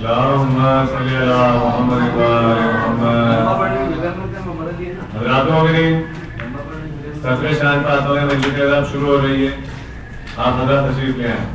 اللهم صل على محمد وعلى محمد. حضرات مومنین، سطر شان پاتوں میں مجلس عظام شروع ہو رہی ہے. آپ حضرات تشریف لے آئیں.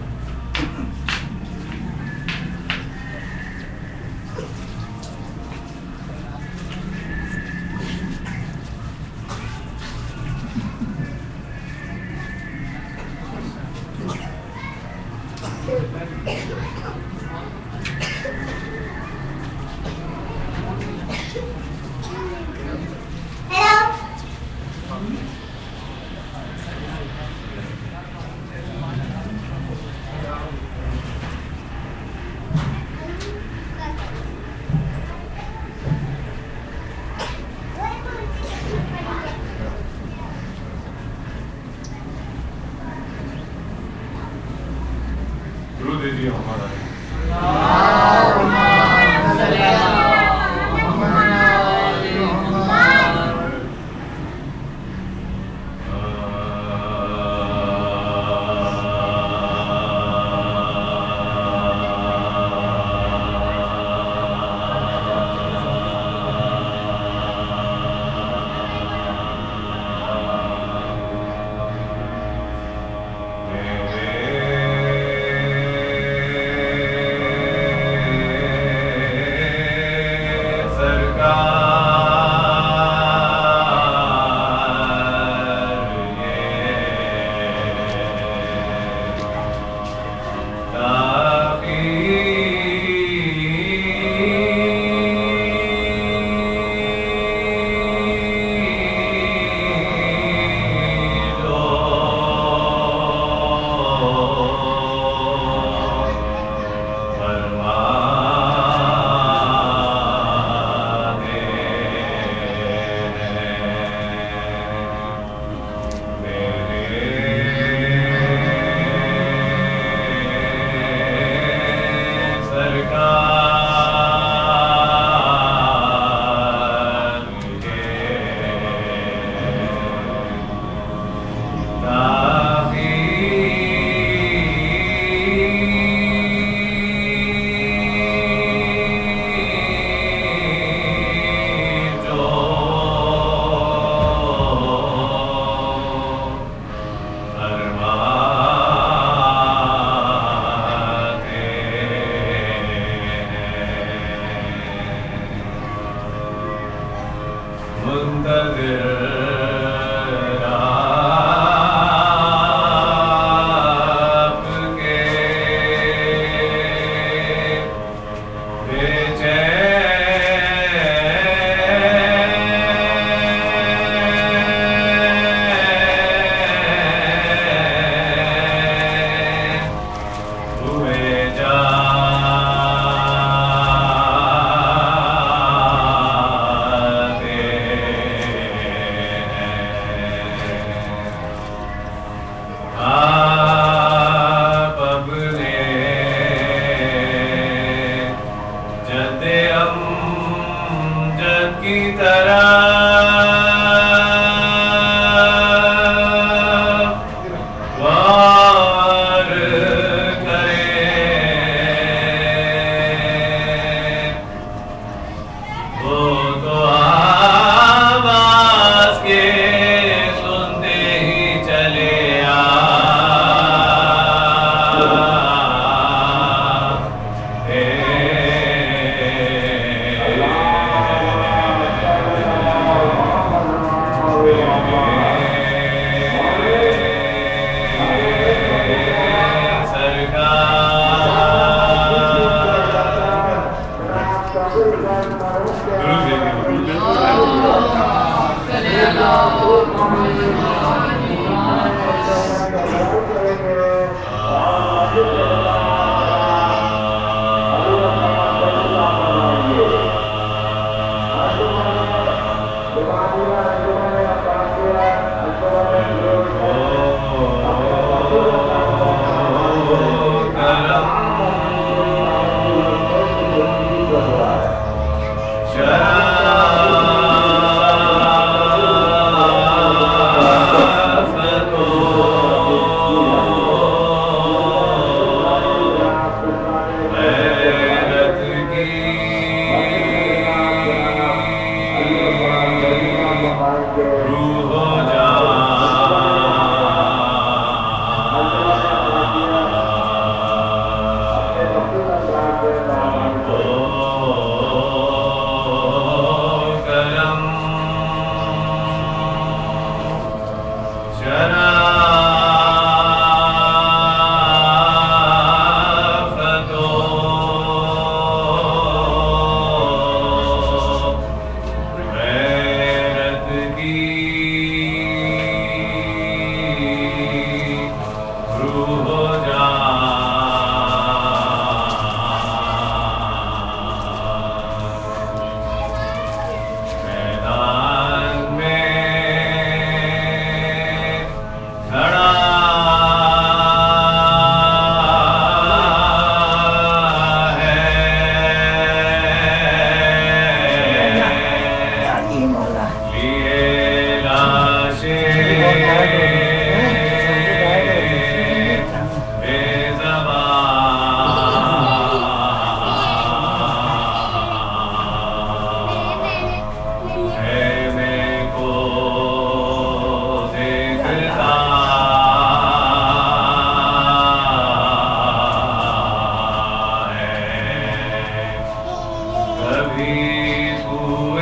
آہستہ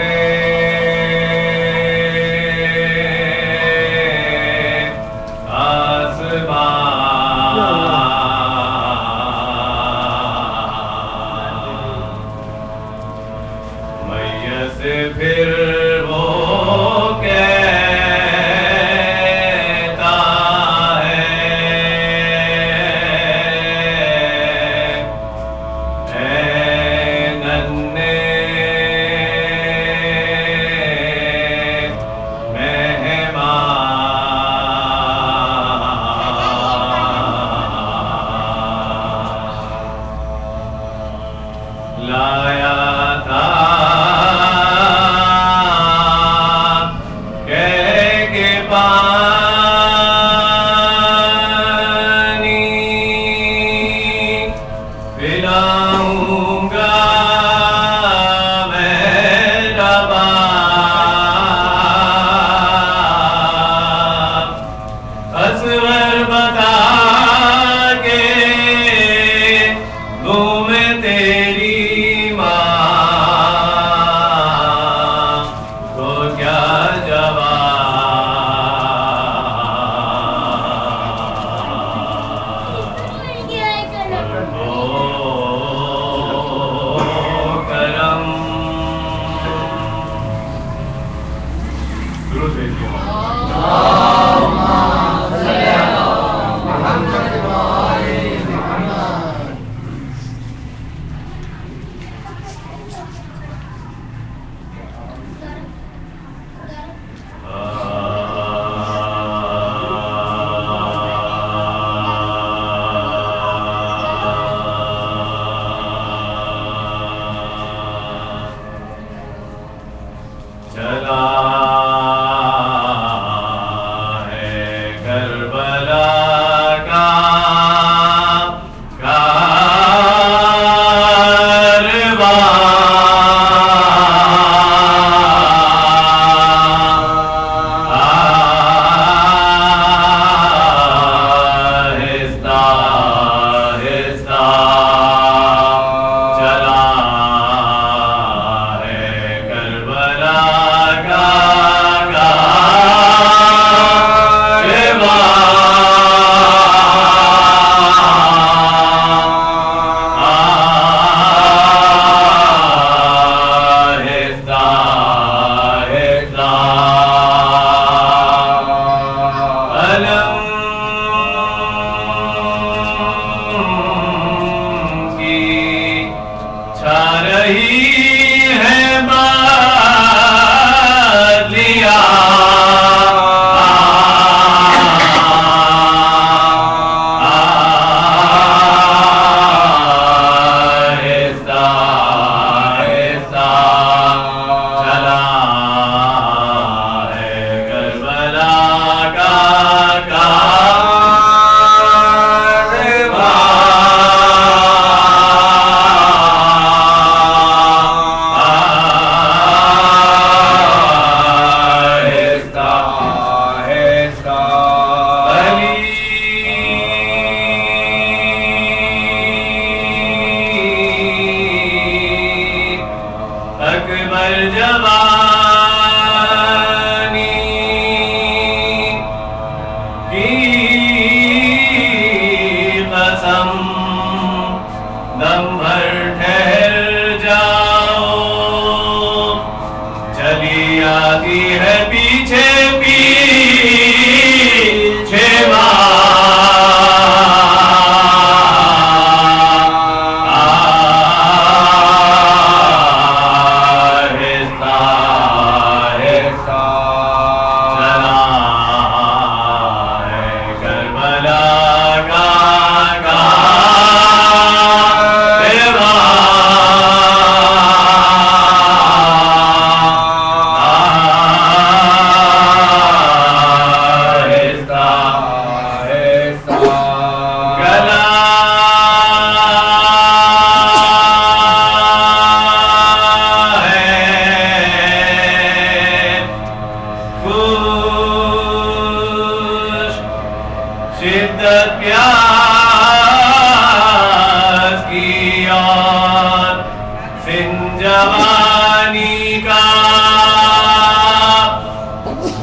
جوانی کا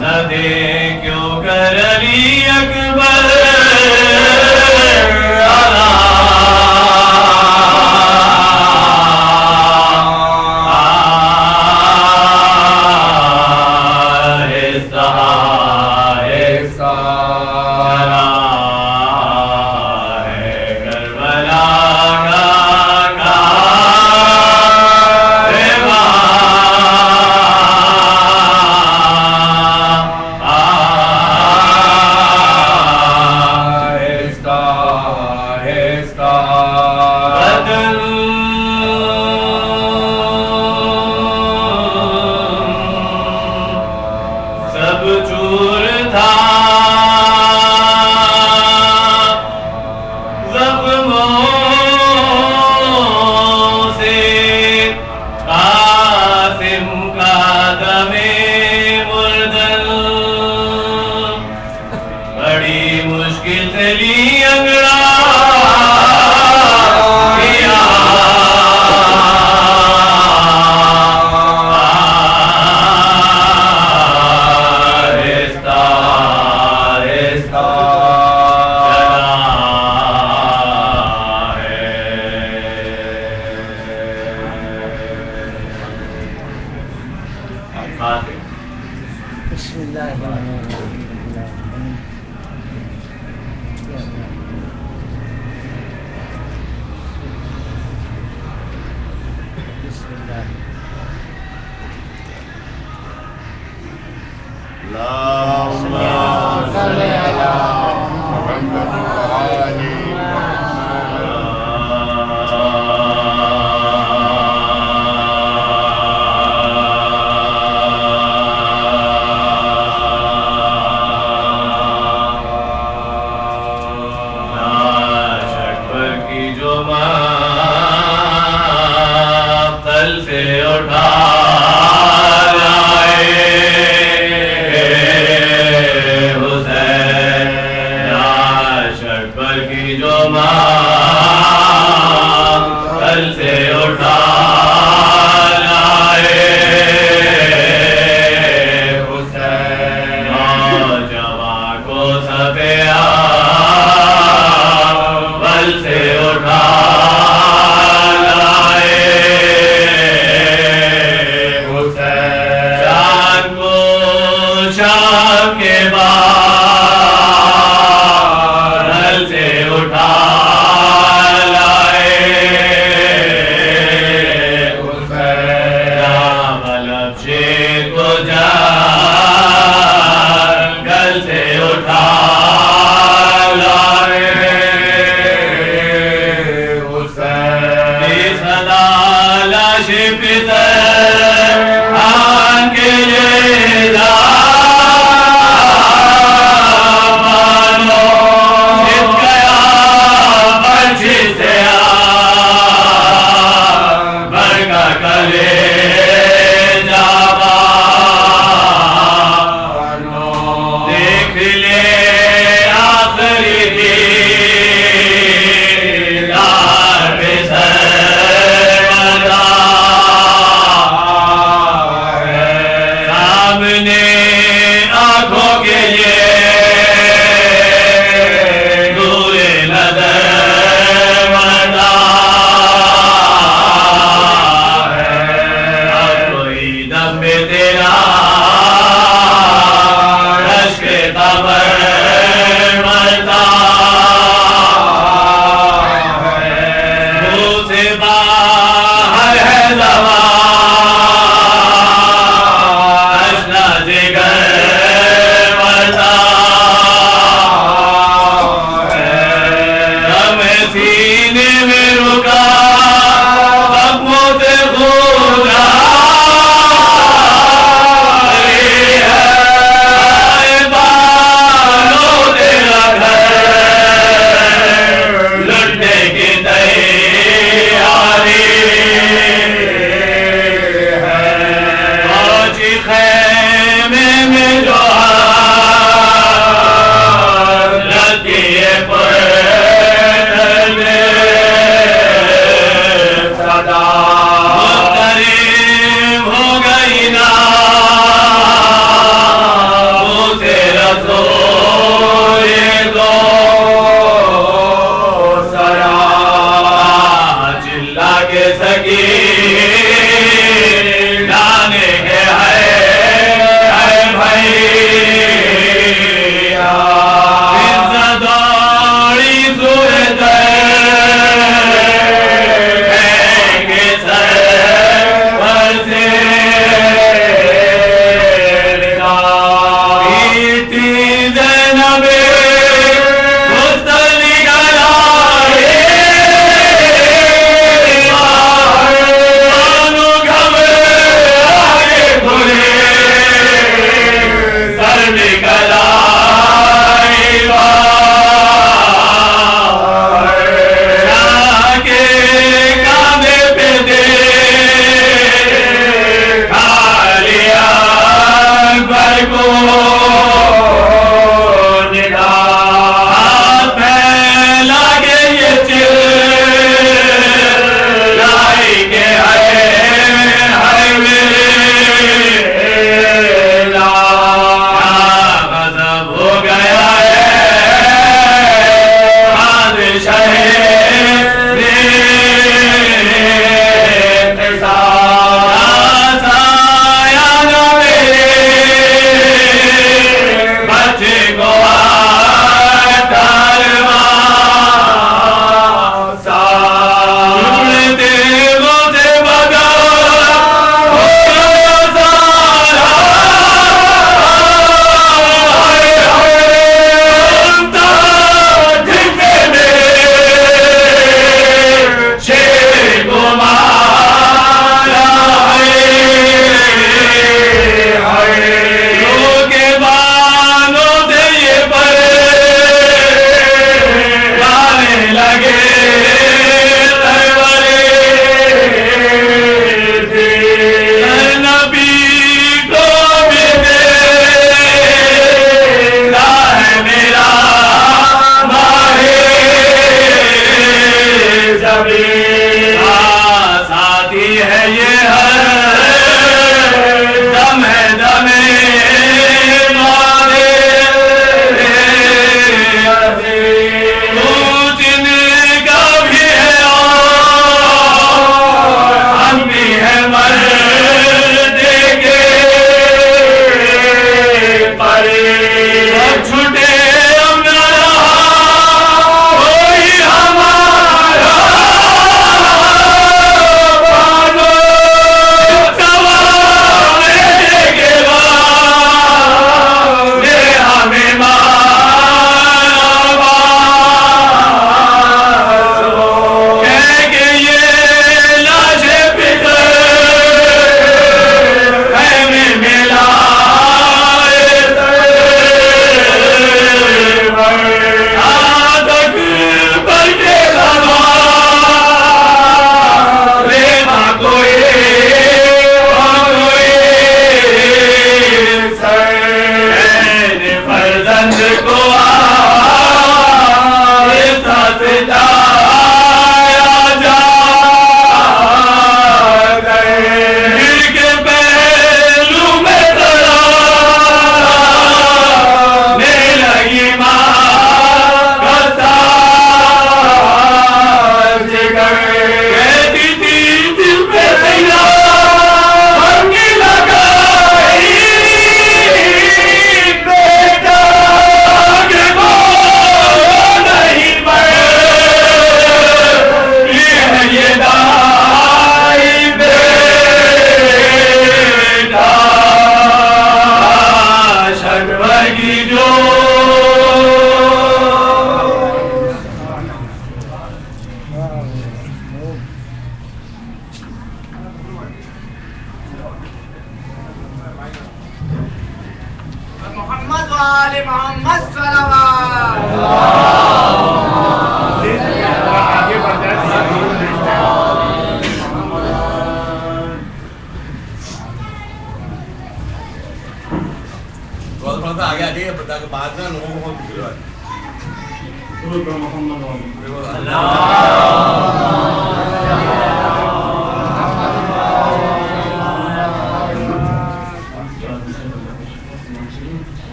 نہ دے کیوں کر علی اکبر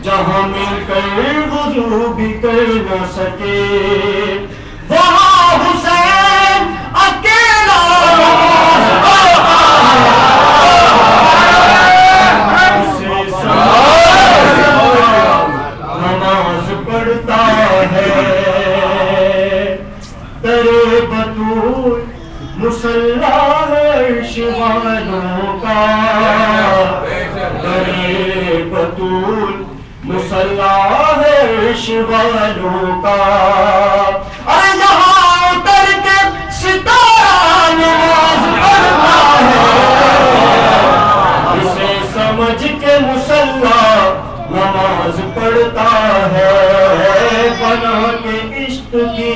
جہاں مل کر وضو بھی کر نہ سکے وہاں حسین اکیلا نماز پڑھتا ہے ترے بطول مصلی عرش والوں کا ترے بطول مصلی عرش والوں کا ارے یہاں اتر کے ستارہ نماز پڑھتا ہے اسے سمجھ کے مصلی نماز پڑھتا ہے بنا کے عشق کی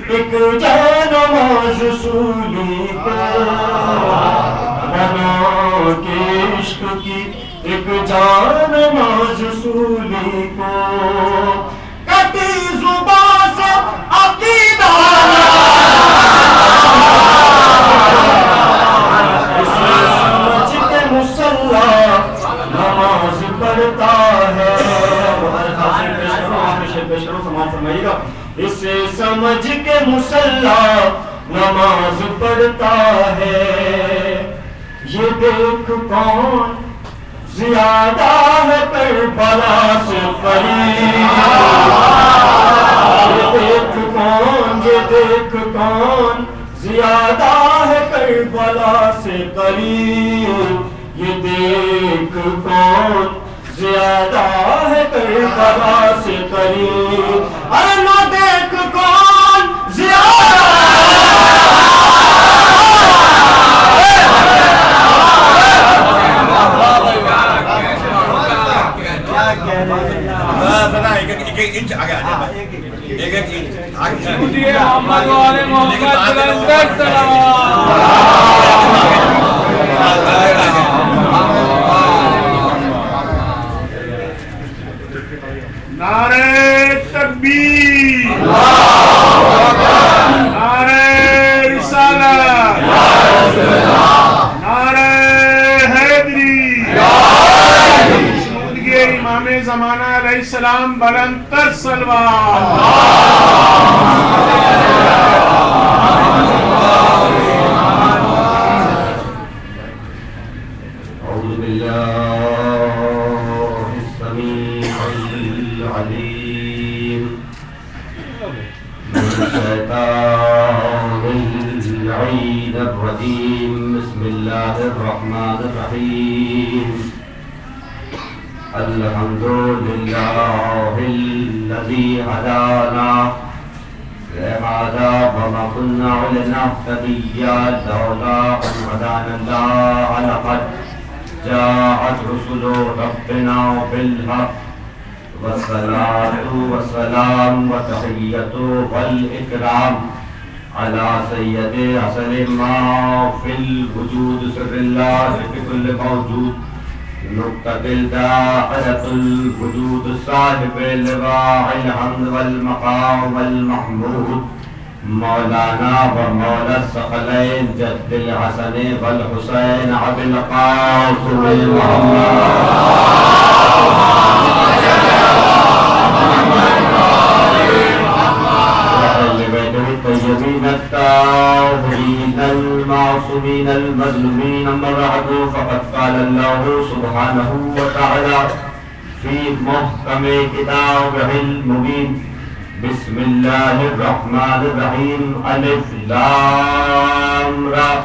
ایک جانماز سولی کو بنا کے عشق کی ایک جانماز سولی کو کٹی زبان سے عقیدہ اسے سمجھ کے مصلی نماز پڑھتا ہے اسے سمجھ کے مصلی نماز پڑھتا ہے یہ دیکھ کون زیادہ ہے کربلا سے قریب یہ دیکھ کون زیادہ ہے کربلا سے قریب یہ دیکھ کون زیادہ ہے کربلا سے قریب ارے نہ دیکھ کون زیادہ محمد والے محمد نعرہ تکبیر نعرہ رسالت نعرہ حیدری شمودگی امام زمانہ علیہ السلام بلند تر صلوات اعوذ باللہ السمیع العلیم من الشیطان اللعین الرجیم بسم اللہ الرحمن الرحیم الحمد للہ الذی ہدانا لهذا وما كنا لنهتدي لولا أن هدانا الله لقد جاءت رسل ربنا بالحق والصلاة والسلام والتحية والإكرام على سيد أصل ما في الوجود سر الله في كل موجود نقطة الداخلة الوجود صاحب اللواء الحمد والمقام والمحمود مولانا ومولا الثقلين جد الحسن والحسين أبي القاسم الطيبين الطاهرين المعصومين المظلومين أما بعد فقد قال الله سبحانه وتعالى في محكم كتابه المبين بسم الله الرحمن الرحيم ألف لام را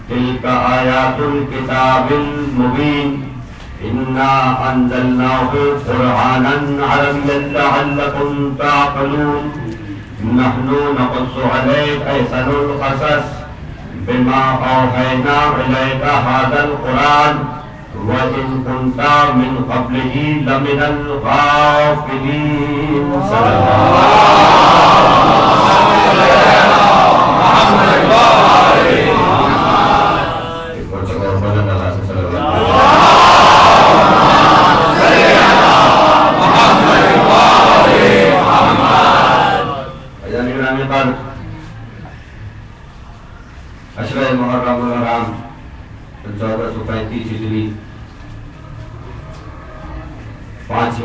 تلك آيات الكتاب المبين إنا أنزلناه قرآنا عربيا لعلكم تعقلون نحن نقص عليك أحسن القصص بما أوحينا إليك هذا القرآن وإن كنت من قبله لمن الغافلين صلى الله اشرح محرم الحرام 1435 ہجری 5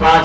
5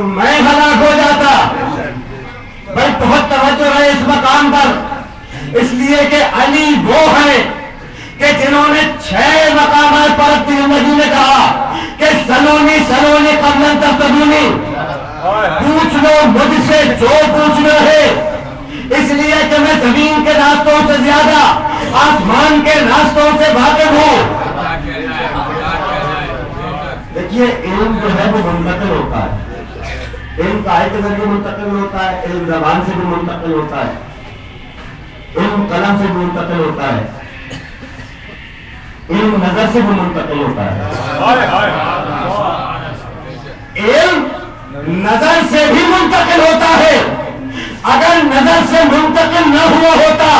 تو میں ہلاک ہو جاتا. بھائی بہت توجہ ہے اس مقام پر, اس لیے کہ علی وہ ہیں کہ جنہوں نے 6 مقامات پر اپنی زندگی میں کہا کہ سلونی سلونی قبل تفتونی, پوچھ لو مجھ سے جو پوچھنا ہے, اس لیے کہ میں زمین کے راستوں سے زیادہ آسمان کے راستوں سے واقف ہوں. دیکھیے علم جو ہے وہ منتقل ہوتا ہے, علم قائد کے ذریعے منتقل ہوتا ہے, علم زبان سے بھی منتقل ہوتا ہے, علم قلم سے بھی منتقل ہوتا ہے, علم نظر سے بھی منتقل ہوتا ہے. علم نظر سے بھی منتقل ہوتا ہے. اگر نظر سے منتقل نہ ہوا ہوتا,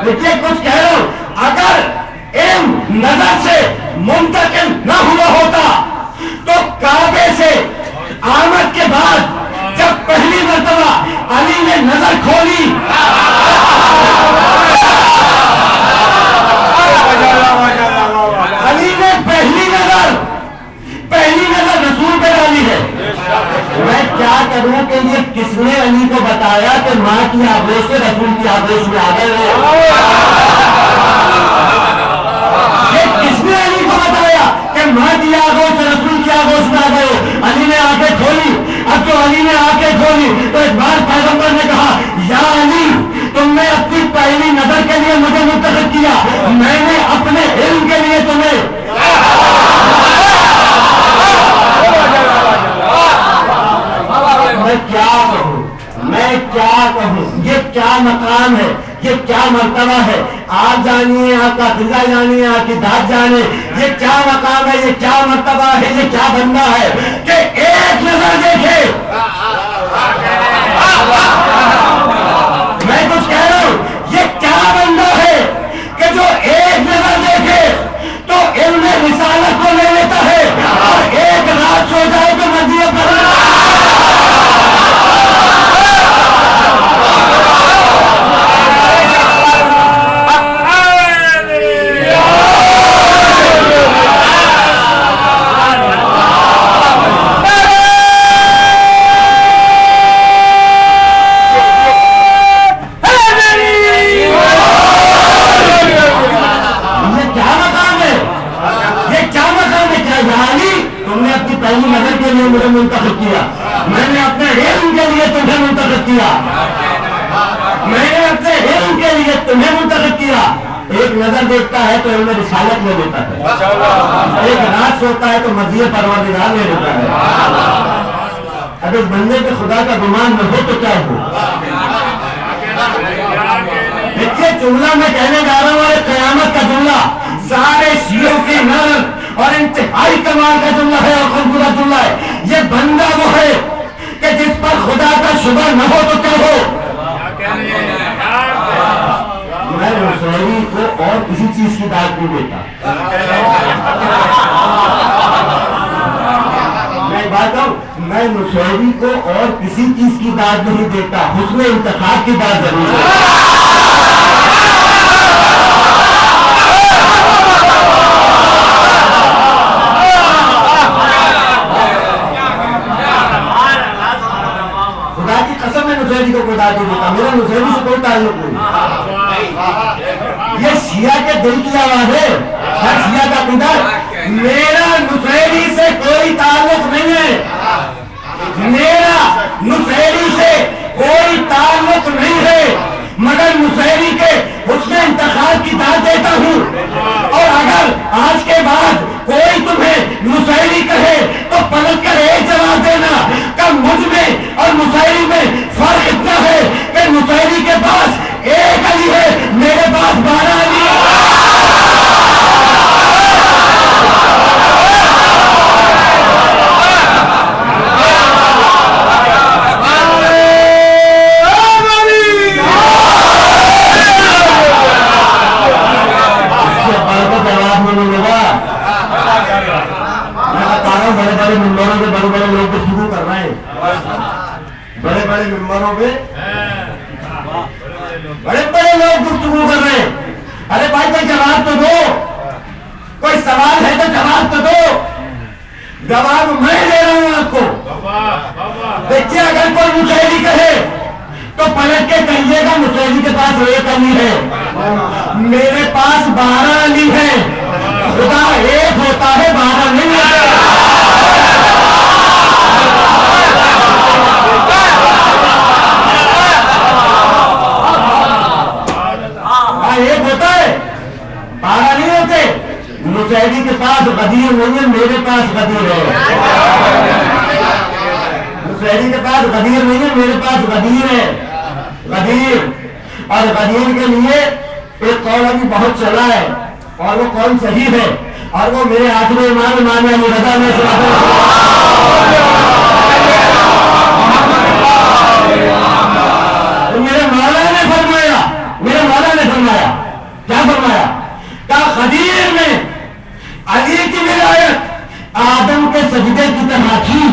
دیکھیے کچھ کہہ رہا ہوں, اگر علم نظر سے منتقل نہ ہوا ہوتا تو کعبے سے آمد کے بعد جب پہلی مرتبہ علی نے نظر کھولی, علی نے پہلی نظر رسول پہ ڈالی ہے. میں کیا کروں کہ یہ کس نے علی کو بتایا کہ ماں کی آگوش سے رسول کی آگوش میں آ گئے ہیں؟ یہ کس نے علی کو بتایا کہ ماں کی آگوش سے رسول کی آگوش میں آ گئے؟ علی نے آنکھیں کھولی. اب جو علی نے آنکھیں کھولی تو ایک بار پیغمبر نے کہا, یا علی تم نے اپنی پہلی نظر کے لیے مجھے منتخب کیا, میں نے اپنے علم کے لیے تمہیں. میں کیا کہوں, یہ کیا مقام ہے, یہ کیا مرتبہ ہے. آپ جانیے, آپ کا فضا جانیے, آپ کی ذات جانے, یہ کیا مقام ہے, یہ کیا مرتبہ ہے, یہ کیا بندہ ہے کہ ایک نظر دیکھے. میں کچھ کہہ رہا ہوں, یہ کیا بندہ ہے کہ جو ایک نظر دیکھے تو علم رسالت کو لے لیتا ہے, اور ایک رات سو جائے تو مزید کرنا. مجھے منتخب کیا, میں نے اپنے علم کے لیے تمہیں منتخب کیا, میں نے اپنے علم کے لیے تمہیں منتخب کیا. ایک نظر دیکھتا ہے تو علم رسالت لے لیتا ہے, ایک رات سوتا ہے تو مزید پروردگار لے لیتا ہے. اگر اس بندے کے خدا کا گمان نہ ہو تو کیا ہو. دیکھیے جملہ میں کہنے جا رہا ہوں, قیامت کا جملہ سارے شیعوں کی نظر اور انتہائی کمال کا جملہ ہے اور خوبصورت جملہ ہے. یہ بندہ وہ ہے کہ جس پر خدا کا شبہ نہ ہو تو کیا ہو. میں رسولی کو اور کسی چیز کی داد نہیں دیتا. میں بات ہوں, میں رسولی کو اور کسی چیز کی داد نہیں دیتا, حسن انتخاب کی داد ضرور ہے. کو کوئی داد نہیں دیتا, میرا نصیری سے کوئی تعلق نہیں. یہ شیعہ کے دل کی آواز ہے, ہر شیعہ کا قدر. میرا نصیری سے کوئی تعلق نہیں ہے, میرا نصیری سے کوئی تعلق نہیں ہے, مگر نصیری کے حسن انتخاب کی داد دیتا ہوں. اور اگر آج کے بعد کوئی تمہیں نصیری کہے تو پلٹ کر ایک جواب دینا کہ مجھ میں اور نصیری میں فرق اتنا ہے کہ نصیری کے پاس ایک علی ہے, میرے پاس 12 علی ہے. بڑے بڑے ممبروں پہ بڑے بڑے لوگ گفتگو کر رہے ہیں, بڑے بڑے ممبروں پہ بڑے بڑے لوگ گفتگو کر رہے ہیں. ارے بھائی کوئی جواب تو دو, کوئی سوال ہے تو جواب تو دو. جواب میں دے رہا ہوں آپ کو. دیکھیے اگر کوئی مشاہدی کہے تو پلٹ کے کہیے گا مشاہدی کے پاس ایک علی ہے, میرے پاس 12 علی ہے. خدا ایک ہوتا ہے 12 نہیں ہوتا. ایک ہوتا ہے 12 نہیں ہوتے. مشاہدی کے پاس غدیر نہیں ہے, میرے پاس غدیر ہے. مشاہدی کے پاس غدیر نہیں ہے, میرے پاس غدیر ہے. غدیر, اور غدیر کے لیے ایک قول ابھی بہت چلا ہے, اور وہ قول صحیح ہے, اور وہ میرے ہاتھ میں امام علی رضا میں سے میرے مولا نے فرمایا, میرے مولا نے فرمایا, کیا فرمایا؟ کہا غدیر میں علی کی ولایت آدم کے سجدے کی طرح تھی.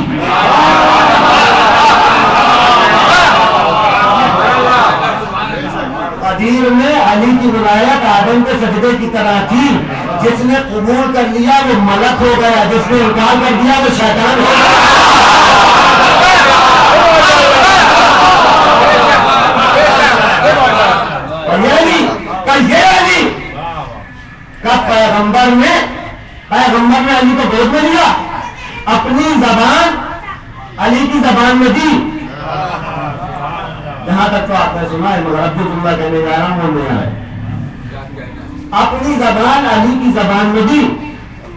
غدیر میں علی کی ولایت آدم کے سجدے کی طرح تھی. جس نے قبول کر لیا وہ ملک ہو گیا, جس نے انکار کر دیا وہ شیطان ہو گیا. یہ علی کا پیغمبر نے علی کو گود میں لیا, اپنی زبان علی کی زبان میں دی. یہاں تک تو آپ نے سنا ہے, مگر اب جو جملہ کہنے جا رہا ہوں وہ میرا ہے. اپنی زبان علی کی زبان میں دی.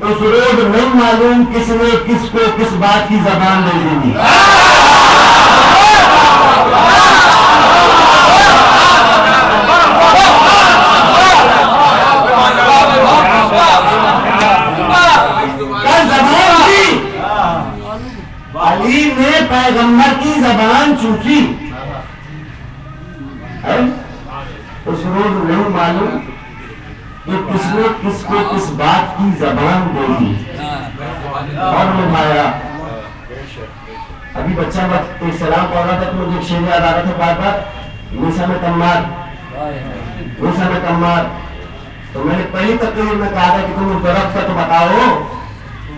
اس روز نہیں معلوم کس نے کس کو کس بات کی زبان دے دی. علی نے پیغمبر کی زبان چوٹی. اس روز نہیں معلوم کہ کس نے کس کو کس بات کی زبان دے دی. اور نمایا ابھی بچہ وقت سلام پڑھ رہا تھا تو مجھے ایک شعر یاد آ رہا تھا بار بار, موسیٰ میں کمار. تو میں نے پہلی تقریر میں کہا تھا کہ تم اس درخت کا تو بتاؤ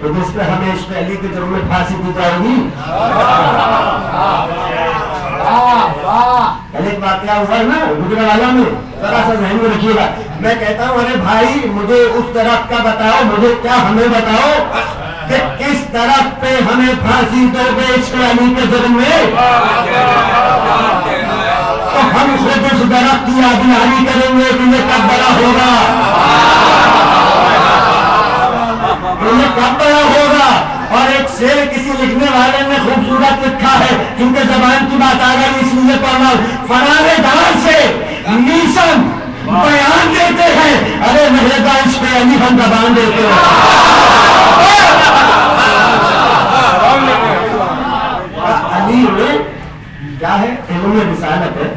تو جس پہ ہمیں اس پہ علی کے جرم میں پھانسی دی جائے گی. ایک واقعہ ہوا ہے نا گجرانوالہ میں, ذرا سا ذہن میں رکھیے گا. میں کہتا ہوں ارے بھائی مجھے اس درخت کا بتاؤ, مجھے کیا ہمیں بتاؤ کہ کس درخت پہ ہمیں پھانسی دو گے اس پہ علی کے جرم میں. تو ہم خود اس درخت کی آگاہی کریں گے کہ یہ کب بڑا ہوگا, کب بڑا ہوگا. اور ایک شعر کسی لکھنے والے نے خوبصورت لکھا ہے, کیونکہ زبان کی بات آ گئی اس لیے پڑھنا. فرارے دار سے نیسم بیان دیتے ہیں, ارے میرے دانش پہ علی ہم زبان دیتے ہیں. علی میں کیا ہے, علم رسالت ہے,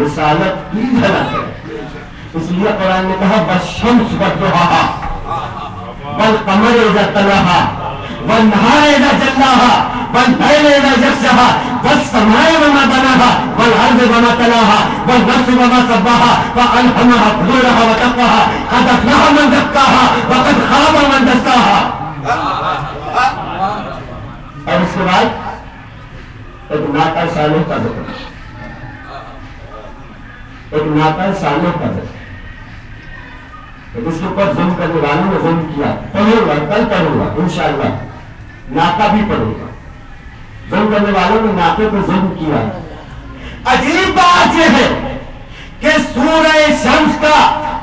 رسالت کی جھلک ہے. اس لیے قرآن نے کہا والشمس والضحاہا والقمر اذا تلاہا والنہار اذا جلاہا واللیل اذا یغشاہا والسماء وما بناہا والارض وما طلاہا والنفس وما سواہا فالہمہا فجورہا وتقواہا قد افلح من زکاہا وقد خاب من دساہا. اور اس کے بعد ایک ناقہ صالح کا ذکر, ایک ناقہ صالح کا ذکر. اس کے اوپر ظلم کرنے والوں نے ظلم کیا. پڑھوں گا, کل پڑھوں گا انشاءاللہ, ناقہ بھی پڑھوں گا. ظلم کرنے والوں نے ناقے پر ظلم کیا. عجیب بات یہ ہے کہ سورہ شمس کا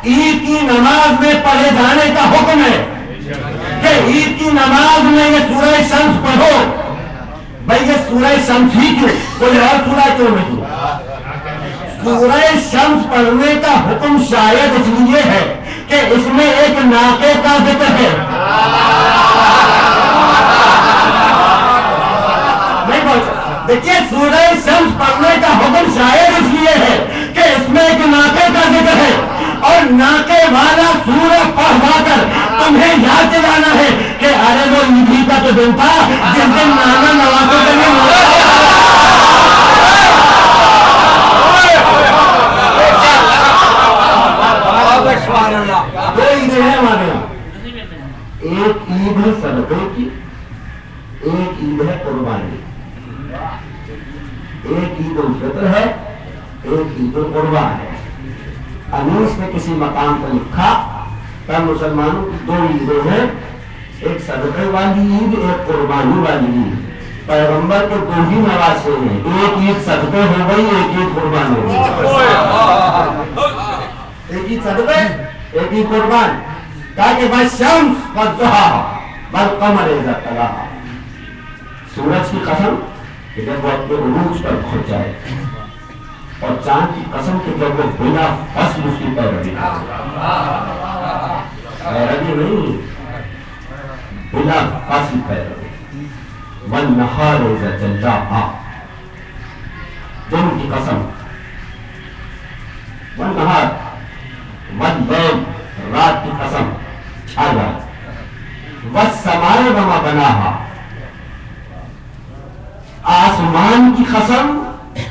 عید کی نماز میں پڑھے جانے کا حکم ہے کہ عید کی نماز میں یہ سورہ شمس پڑھو. بھائی یہ سورہ شمس ہی کیوں, کوئی اور سورہ کیوں نہیں؟ سورہ شمس پڑھنے کا حکم شاید اس لیے ہے کہ اس میں ایک ناقے کا ذکر ہے. دیکھیے سورہ شمس پڑھنے کا حکم شاید اس لیے ہے کہ اس میں ایک ناقے کا ذکر ہے, اور ناقے والا سورہ پڑھوا کر تمہیں یاد دلانا ہے کہ ارے وہ عیدی کا تو دن تھا جس دن نانا نوازوں کے لیے دو عیدیں ہیں ہمارے یہاں. ایک عید ہے صدقے کی ایک عید ہے قربانی، ایک عید الفطر ہے، ایک عید القربا ہے۔ انیس نے کسی مقام پر لکھا کہ مسلمانوں کی دو عیدیں ہیں، ایک صدقے والی عید، ایک قربانی والی عید۔ پیغمبر کے دو ہی نواسے ہیں، ایک عید صدقے ہو گئی، ایک عید قربان ہو گئی۔ ایک عید صدقے، ایک عید قربان۔ تاکہ والشمس والضحیٰ والقمر اذا تلاہا، سورج کی قسم کہ جب وہ اپنے عروج پر پہنچ جائے، اور چاند کی قسم کہ جب وہ بلا فصل اس کی پیروی نہیں، بلا فصل پیروی۔ والنہار اذا جلاہا، دن کی قسم، والنہار، واللیل، رات کی قسم چھا جائے، والسماء وما بناہا، آسمان کی قسم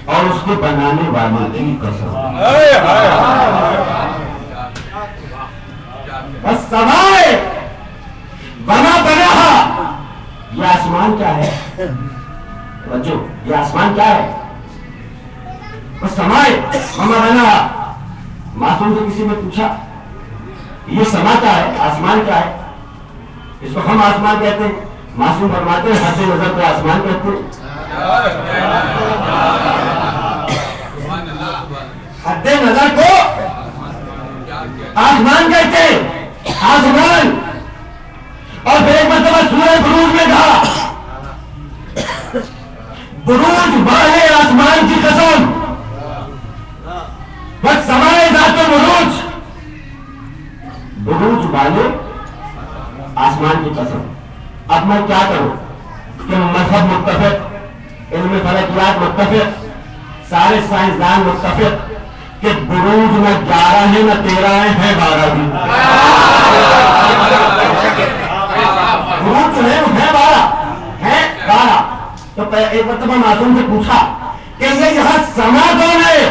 اور اس کو بنانے والے کی قسم۔ والسماء وما بناہا، یہ آسمان کیا ہے؟ توجہ، یہ آسمان کیا ہے؟ والسماء وما بناہا۔ معصوم سے کسی نے پوچھا یہ سما کیا ہے، آسمان کیا ہے؟ اس کو ہم آسمان کہتے ہیں، معصوم فرماتے ہیں حد نظر کو آسمان کہتے ہیں۔ حد نظر کو آسمان کہتے ہیں، آسمان۔ اور پھر ایک مرتبہ سورہ بروج میں کہا بروج والے آسمان کی قسم، بس سمائے ذات البروج، بروج والے آسمان کی قسم۔ اب میں کیا کروں کہ مذہب متفق، علم فلکیات متفق، سارے سائنسدان متفق کہ بروج نہ 11 ہے نہ 13 ہے 12 بھی۔ بروج جو ہے وہ ہے 12 ہے 12۔ تو ایک مرتبہ معصوم سے پوچھا کہ یہ یہاں سما کون ہے؟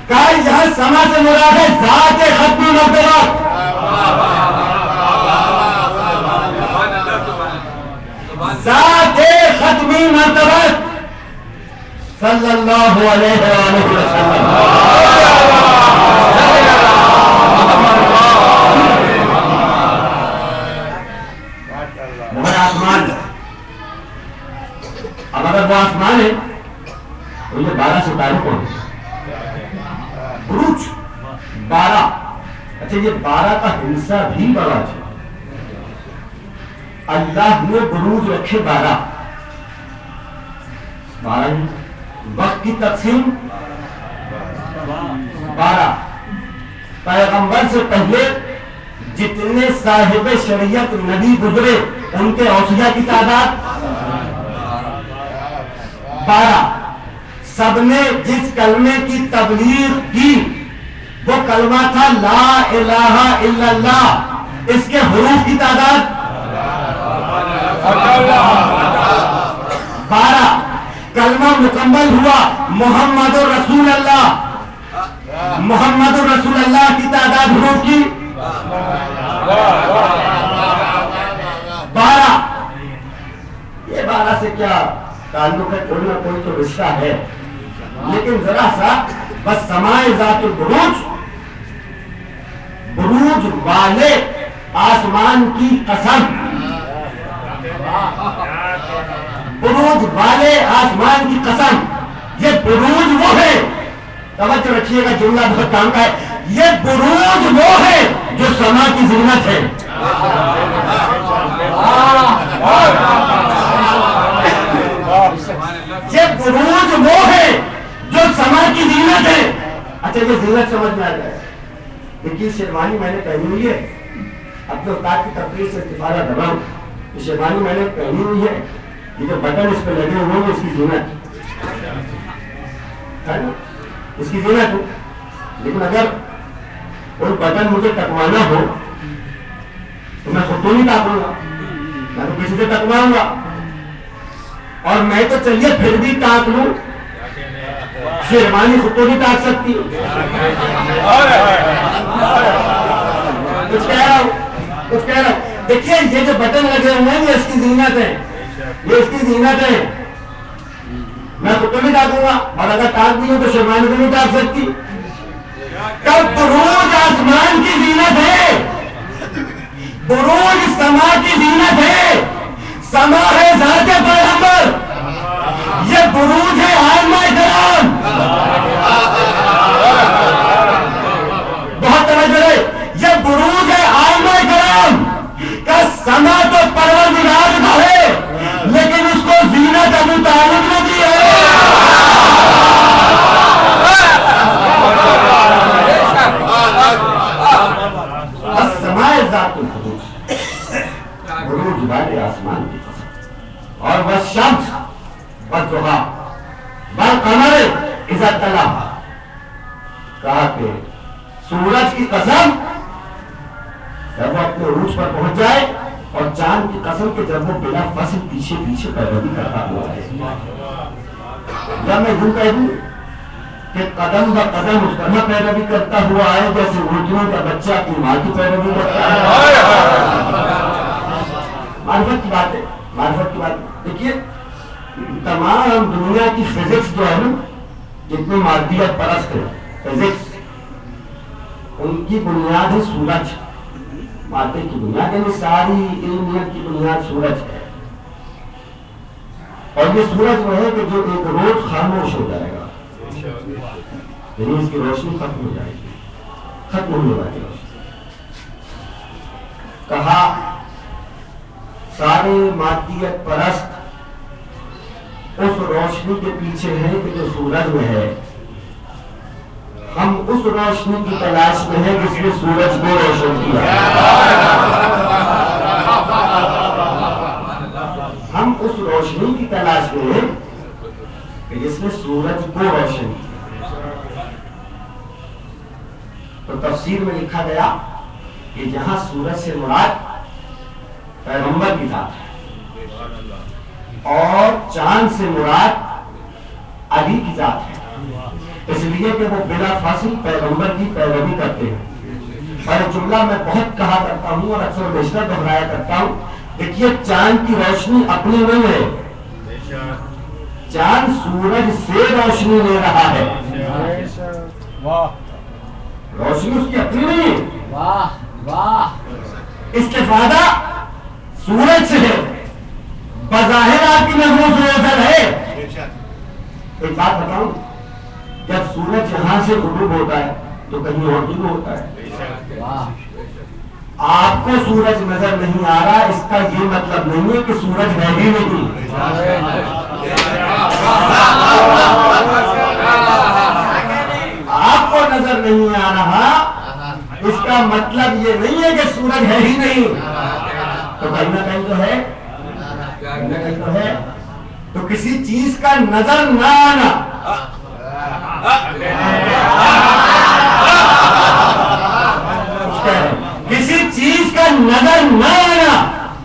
کہا یہاں سما سے مراد ہے ذات ختمی مرتبہ، ذات ختمی مرتبہ صلی اللہ علیہ وآلہ وسلم۔ وہ آسمان، اب اگر وہ آسمان ہے تو یہ 12 ستارے کون ہیں؟ بروج 12۔ اچھا یہ 12 کا حصہ بھی بڑا ہے، اللہ نے بروج رکھے 12۔ وقت کی تقسیم 12۔ پیغمبر سے پہلے جتنے صاحب شریعت نبی گزرے ان کے اوصیاء کی تعداد 12۔ سب نے جس کلمے کی تبلیغ کی وہ کلمہ تھا لا الہ الا اللہ، اس کے حروف کی تعداد 12۔ کلمہ مکمل ہوا محمد رسول اللہ، محمد رسول اللہ کی تعداد حروف کی 12۔ یہ 12 سے کیا تعلق ہے؟ کوئی نہ کوئی تو رشتہ ہے، لیکن ذرا سا بس سمائے ذات البروج، بروج والے آسمان کی قسم، بروج والے آسمان کی قسم۔ یہ بروج وہ ہے، توجہ رکھیے گا جملہ بہت کام کا ہے، یہ بروج وہ ہے جو سما کی زینت ہے۔ یہ بروج وہ ہے جو سما کی زینت ہے۔ اچھا یہ زینت سمجھ میں آ جائے، دیکھیے شیروانی میں نے پہنی ہوئی ہے، اپنے استاد کی تقریر سے استفادہ کر رہا ہوں، یہ شیروانی میں نے پہنی ہوئی ہے، یہ جو بٹن اس پہ لگے ہوئے ہیں اس کی زینت ہے نا، اس کی زینت ہو۔ لیکن اگر کوئی بٹن مجھے ٹکوانا ہو تو میں خود تو نہیں ٹاکوں گا، میں تو کسی سے ٹکواؤں گا، اور میں تو چلیے پھر بھی ٹاک لوں، شیروانی خود تو نہیں ٹاک سکتی۔ کچھ کہہ رہا ہوں، دیکھیے یہ جو بٹن لگے ہوئے ہیں یہ اس کی زینت ہے، زینت ہے. میں کتے بھی ڈاکوں گا اور اگر ٹانک دی ہوں تو شیرانی بھی نہیں ڈاک سکتی. کب بروج آسمان کی زینت ہے, بروج سما کی زینت ہے. سما ہے ذات پیغمبر, یہ بروج ہے آئمہ کرام. بہت توجہ ہے, یہ بروج ہے آئمہ کرام کا. سما تو پروردگار کا ہے لیکن اس کو زینت ابو طالب نے دی ہے. السماء ذات البروج, بروج والے آسمان کی قسم. اور والشمس والضحیٰ والقمر اذا تلاها, کہا کہ سورج کی قسم جب وہ اپنے عروج پر پہنچ جائے, اور چاند کی قسم کہ جب وہ بلا فصل پیچھے پیچھے پیروی کرتا ہوا ہے. جب میں یوں کہہ دوں کہ قدم با قدم اس طرح پیروی کرتا ہوا ہے جیسے اردو کا بچہ اپنی ماں کی پیروی کرتا ہے. معرفت کی بات ہے, معرفت کی بات ہے. دیکھیے تمام دنیا کی فزکس جو ہے نا, جتنی مادیت پرست ہے فزکس, ان کی بنیاد ہے سورج. مادے کی بنیاد یعنی ساری علمیت کی بنیاد سورج ہے. اور یہ سورج وہ ہے کہ جو ایک روز خاموش ہو جائے گا, یعنی اس کی روشنی ختم ہو جائے گی, ختم ہونے والی روشنی. کہا سارے مادیت پرست اس روشنی کے پیچھے ہے کہ جو سورج میں ہے. ہم اس روشنی کی تلاش میں ہیں جس نے سورج کو روشن کیا. ہم اس روشنی کی تلاش میں ہیں کہ جس نے سورج کو روشن کیا. تو تفسیر میں لکھا گیا کہ جہاں سورج سے مراد پیغمبر کی ذات ہے اور چاند سے مراد علی کی ذات ہے, اس لیے کہ وہ بلا فاصل پیغمبر کی پیروی کرتے ہیں. اور جملہ میں بہت کہا کرتا ہوں اور اکثر بیشتر دہرایا کرتا ہوں. دیکھیے چاند کی روشنی اپنی نہیں ہے, چاند سورج سے روشنی لے رہا ہے. روشنی اس کی اپنی نہیں ہے, استفادہ سورج سے ہے. بظاہر آپ کی محفوظ روشن ہے. ایک بات بتاؤں, جب سورج یہاں سے غروب ہوتا ہے تو کہیں اور طلوع ہوتا ہے. آپ کو سورج نظر نہیں آ رہا, اس کا یہ مطلب نہیں ہے کہ سورج ہے ہی نہیں. آپ کو نظر نہیں آ رہا اس کا مطلب یہ نہیں ہے کہ سورج ہے ہی نہیں. تو کہیں نہ کہیں تو ہے, کہیں نہ کہیں تو ہے. تو کسی چیز کا نظر نہ آنا کسی چیز کا نظر نہ آنا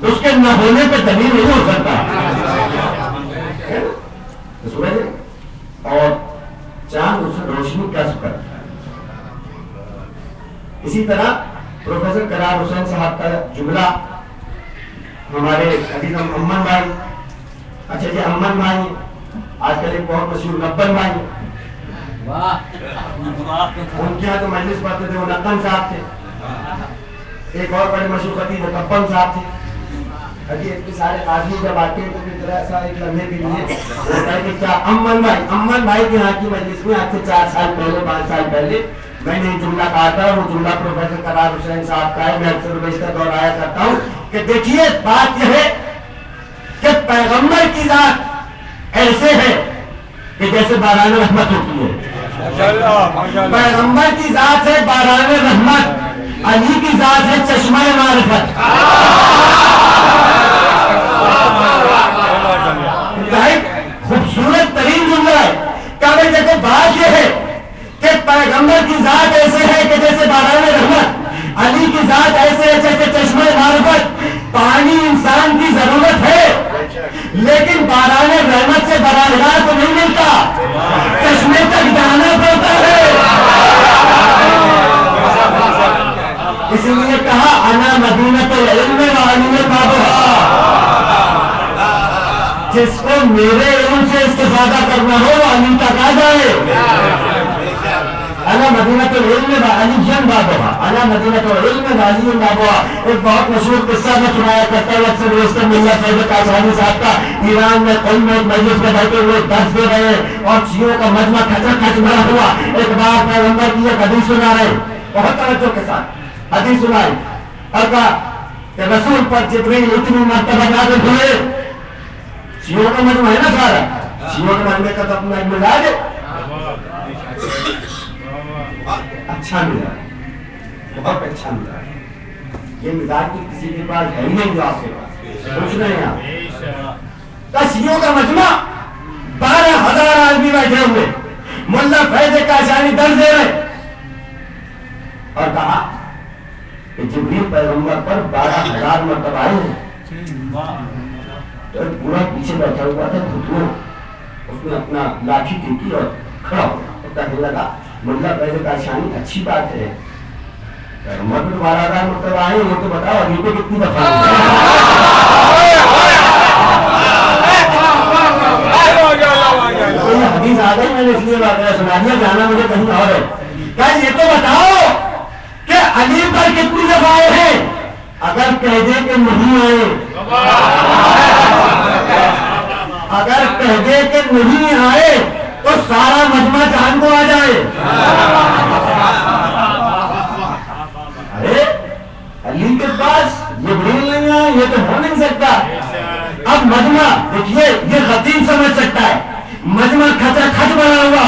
اس کے نہ ہونے پہ دلیل نہیں ہو سکتا. سورج اور چاند اس سے روشنی کیسے کرتا ہے. اسی طرح پروفیسر قرار حسین صاحب کا جملہ ہمارے عزیز امن بھائی, اچھا جی امن بھائی آج کل ایک بہت مشہور نبن بھائی, ان کے یہاں تو مجلس پڑھتے تھے وہ نقن صاحب تھے. ایک اور بڑے مشہور خطیب کپن صاحب تھے. اتنے سارے آدمی جب آتے ہیں تو ایسا ایک لمحے کے لیے ہوتا ہے کہ کیا امن بھائی کے یہاں کی مجلس میں آج سے 4 سال پہلے 5 سال پہلے میں نے جملہ کہا تھا. وہ جملہ پروفیسر قرار حسین صاحب کا ہے, میں اکثر بیشتر دہرایا کرتا ہوں کہ دیکھیے بات یہ ہے کہ پیغمبر کی ذات ایسے ہے کہ جیسے باران رحمت ہوتی ہے. پیغمبر کی ذات ہے باران رحمت, علی کی ذات ہے چشمہ معرفت. خوبصورت ترین جملہ ہے. کہ دیکھو بات یہ ہے کہ پیغمبر کی ذات ایسے ہے کہ جیسے باران رحمت, علی کی ذات ایسے ہے جیسے چشمہ معرفت. پانی انسان کی ضرورت ہے لیکن باران رحمت سے براہ راست نہیں ملتا, چشمے تک جانا پڑتا ہے. اسی لیے کہا انا مدینۃ العلم وعلی بابھا, جس کو میرے علم سے استفادہ کرنا ہو وہ علی تک آ جائے. انا مدینۃ العلم علی جن بابا انا مدینۃ العلم علی بابا. ایک بہت مشہور قصہ میں سنایا کرتا ہے اکثر ویسٹرن ملا فیض قاسمی صاحب کا. ایران میں قوم میں ایک مجلس میں بیٹھے ہوئے درس دے رہے ہیں اور شیعوں کا مجمع کھچا کھچ بھرا ہوا. ایک بار پیغمبر کی ایک حدیث سنا رہے بہت توجہ کے ساتھ حدیث سنائی اور کہا کہ رسول پر جبریل اتنی مرتبہ نازل ہوئے. شیعوں کا مجمع ہے نا سارا, شیعوں کے مجمع کا تو اپنا ایک مزاج ہے, اچھا مزاج, بہت اچھا مزاج. یہ مزاج تو کسی کے پاس ہے ہی نہیں جو آپ کے پاس کچھ نہیں. آپ شیعوں کا مجمع 12,000 آدمی بیٹھے ہوئے, ملا فیض قاسمی درس دے رہے اور کہا کہ جبریل پیغمبر پر 12,000 مرتبہ آئے ہیں. تو پورا پیچھے بیٹھا ہوا تھا خطو, اس نے اپنا لاٹھی ٹیکی اور کھڑا ہوا اور کہنے لگا ملا فیض قاسمی اچھی بات ہے, پیغمبر پر 12,000 مرتبہ آئے ہیں, یہ تو بتاؤ علی پہ کتنی دفعہ. تو یہ حدیث آ گئی, میں نے اس لیے واقعہ سنا دیا, جانا مجھے کہیں اور ہے. کیا یہ تو بتاؤ کہ علی پر کتنی دفعہ آئے ہیں. اگر کہہ دے کہ نہیں آئے, اگر کہہ دے کہ نہیں آئے تو سارا مجمع جان کو آ جائے. ارے علی کے پاس جبریل نہیں آئے, یہ تو ہو نہیں سکتا. اب مجمع دیکھیے, یہ خطیب سمجھ سکتا ہے, مجمع کھچا کھچ بنا ہوا,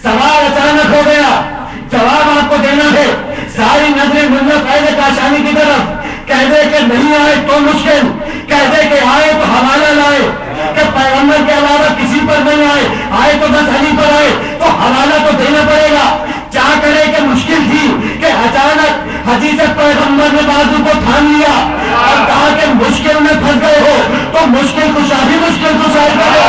سوال اچانک ہو گیا, جواب آپ کو دینا ہے. ساری نظریں ملا فیض قاسمی کی طرف. کہہ دے کہ نہیں آئے تو مشکل, کہہ دے کہ آئے تو حوالہ لائے, کہ پیغمبر کے علاوہ کسی پر نہیں آئے, آئے تو بس علی پر آئے, تو حوالہ تو دینا پڑے گا. کیا کرے کہ مشکل تھی کہ اچانک حدیث پیغمبر نے بازو کو تھام لیا اور کہا کہ مشکل میں پھنس گئے ہو تو مشکل کشا بھی مشکل کشائی کرو.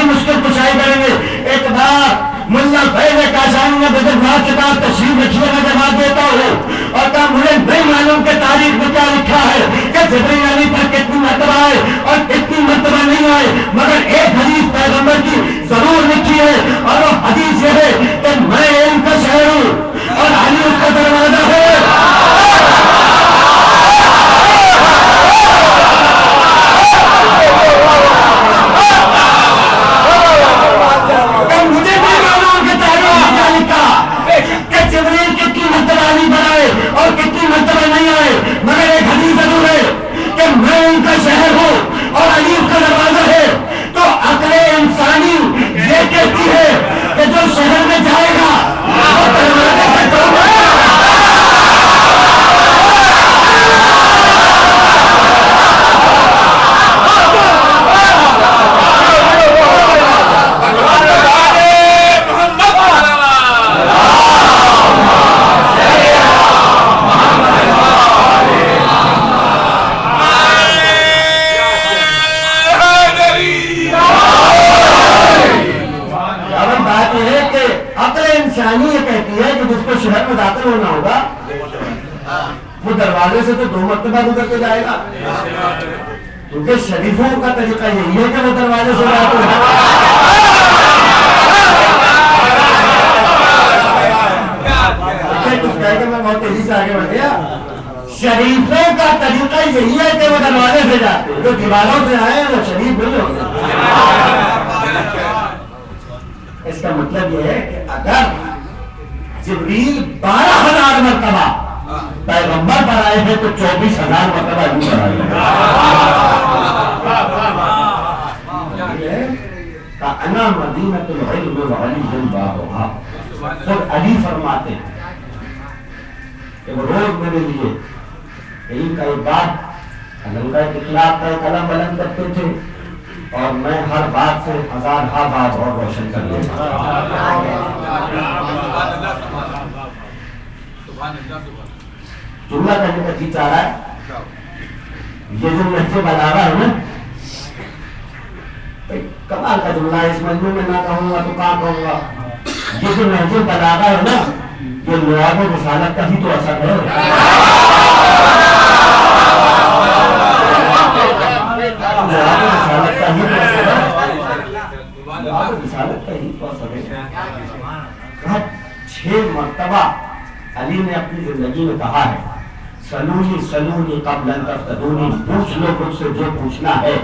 مشکل کشائی کریں گے. ایک بار ملا فیض قاسمی نے بزرگوار کے پاس تشریف رکھنے کا جواب دیتا ہوں اور کہا مجھے نہیں معلوم کہ تاریخ میں کیا لکھا ہے کہ جبریل علی پر کتنی مرتبہ آئے اور کتنی مرتبہ نہیں آئے, مگر ایک حدیث پیغمبر کی ضرور لکھی ہے اور وہ حدیث یہ ہے کہ میں علم کا شہر ہوں اور علی اس کا دروازہ ہے. جبریل کتنی مرتبہ علی پر آئے اور کتنی مرتبہ نہیں آئے, مگر ایک حدیث ضرور ہے کہ میں ان کا شہر ہوں اور علی اس کا دروازہ ہے. تو عقل انسانی یہ کہتی ہے کہ جو شہر میں جائے گا وہ دروازے سے جائے گا. یہ کہتی ہے کہ جس کو شہر میں داخل ہونا ہوگا وہ دروازے سے تو 2 مرتبہ گزر کے جائے گا, کیونکہ شریفوں کا طریقہ یہی ہے کہ وہ دروازے سے داخل کچھ کہہ کے میں بہت تیزی سے آگے بڑھ گیا. شریفوں کا طریقہ یہی ہے کہ وہ دروازے سے جاتے, جو دیواروں سے آئے ہیں وہ شریف نہیں ہوتے. اس کا مطلب یہ ہے کہ اگر جبریل 12,000 مرتبہ پیغمبر پر آئے ہیں تو 24,000 مرتبہ علی پر آئے ہیں. انا مدینۃ العلم علی بابا. خود علی فرماتے ہیں کہ وہ روز میرے لیے علم کا ایک بات, علم کا ایک اخلاق کا ایک قلم بلند کرتے تھے اور میں ہر بات سے 1000 بات اور روشن کر لیتا. جملہ کہنے کا جی چاہ رہا ہے, یہ جو لہجے بلاوا ہے نا, کمال کا جملہ ہے، اس مجموعے میں نہ کہوں گا تو کہاں کہوں گا. یہ جو نہج البلاغہ ہے نا، یہ لعاب رسالت کا ہی تو اثر ہے. لعاب رسالت کا ہی تو اثر ہے. لعاب رسالت کا ہی تو اثر ہے. 6 مرتبہ علی نے اپنی زندگی میں کہا ہے سلونی سلونی قبل ان تفتدونی، پوچھ لو مجھ سے جو پوچھنا ہے،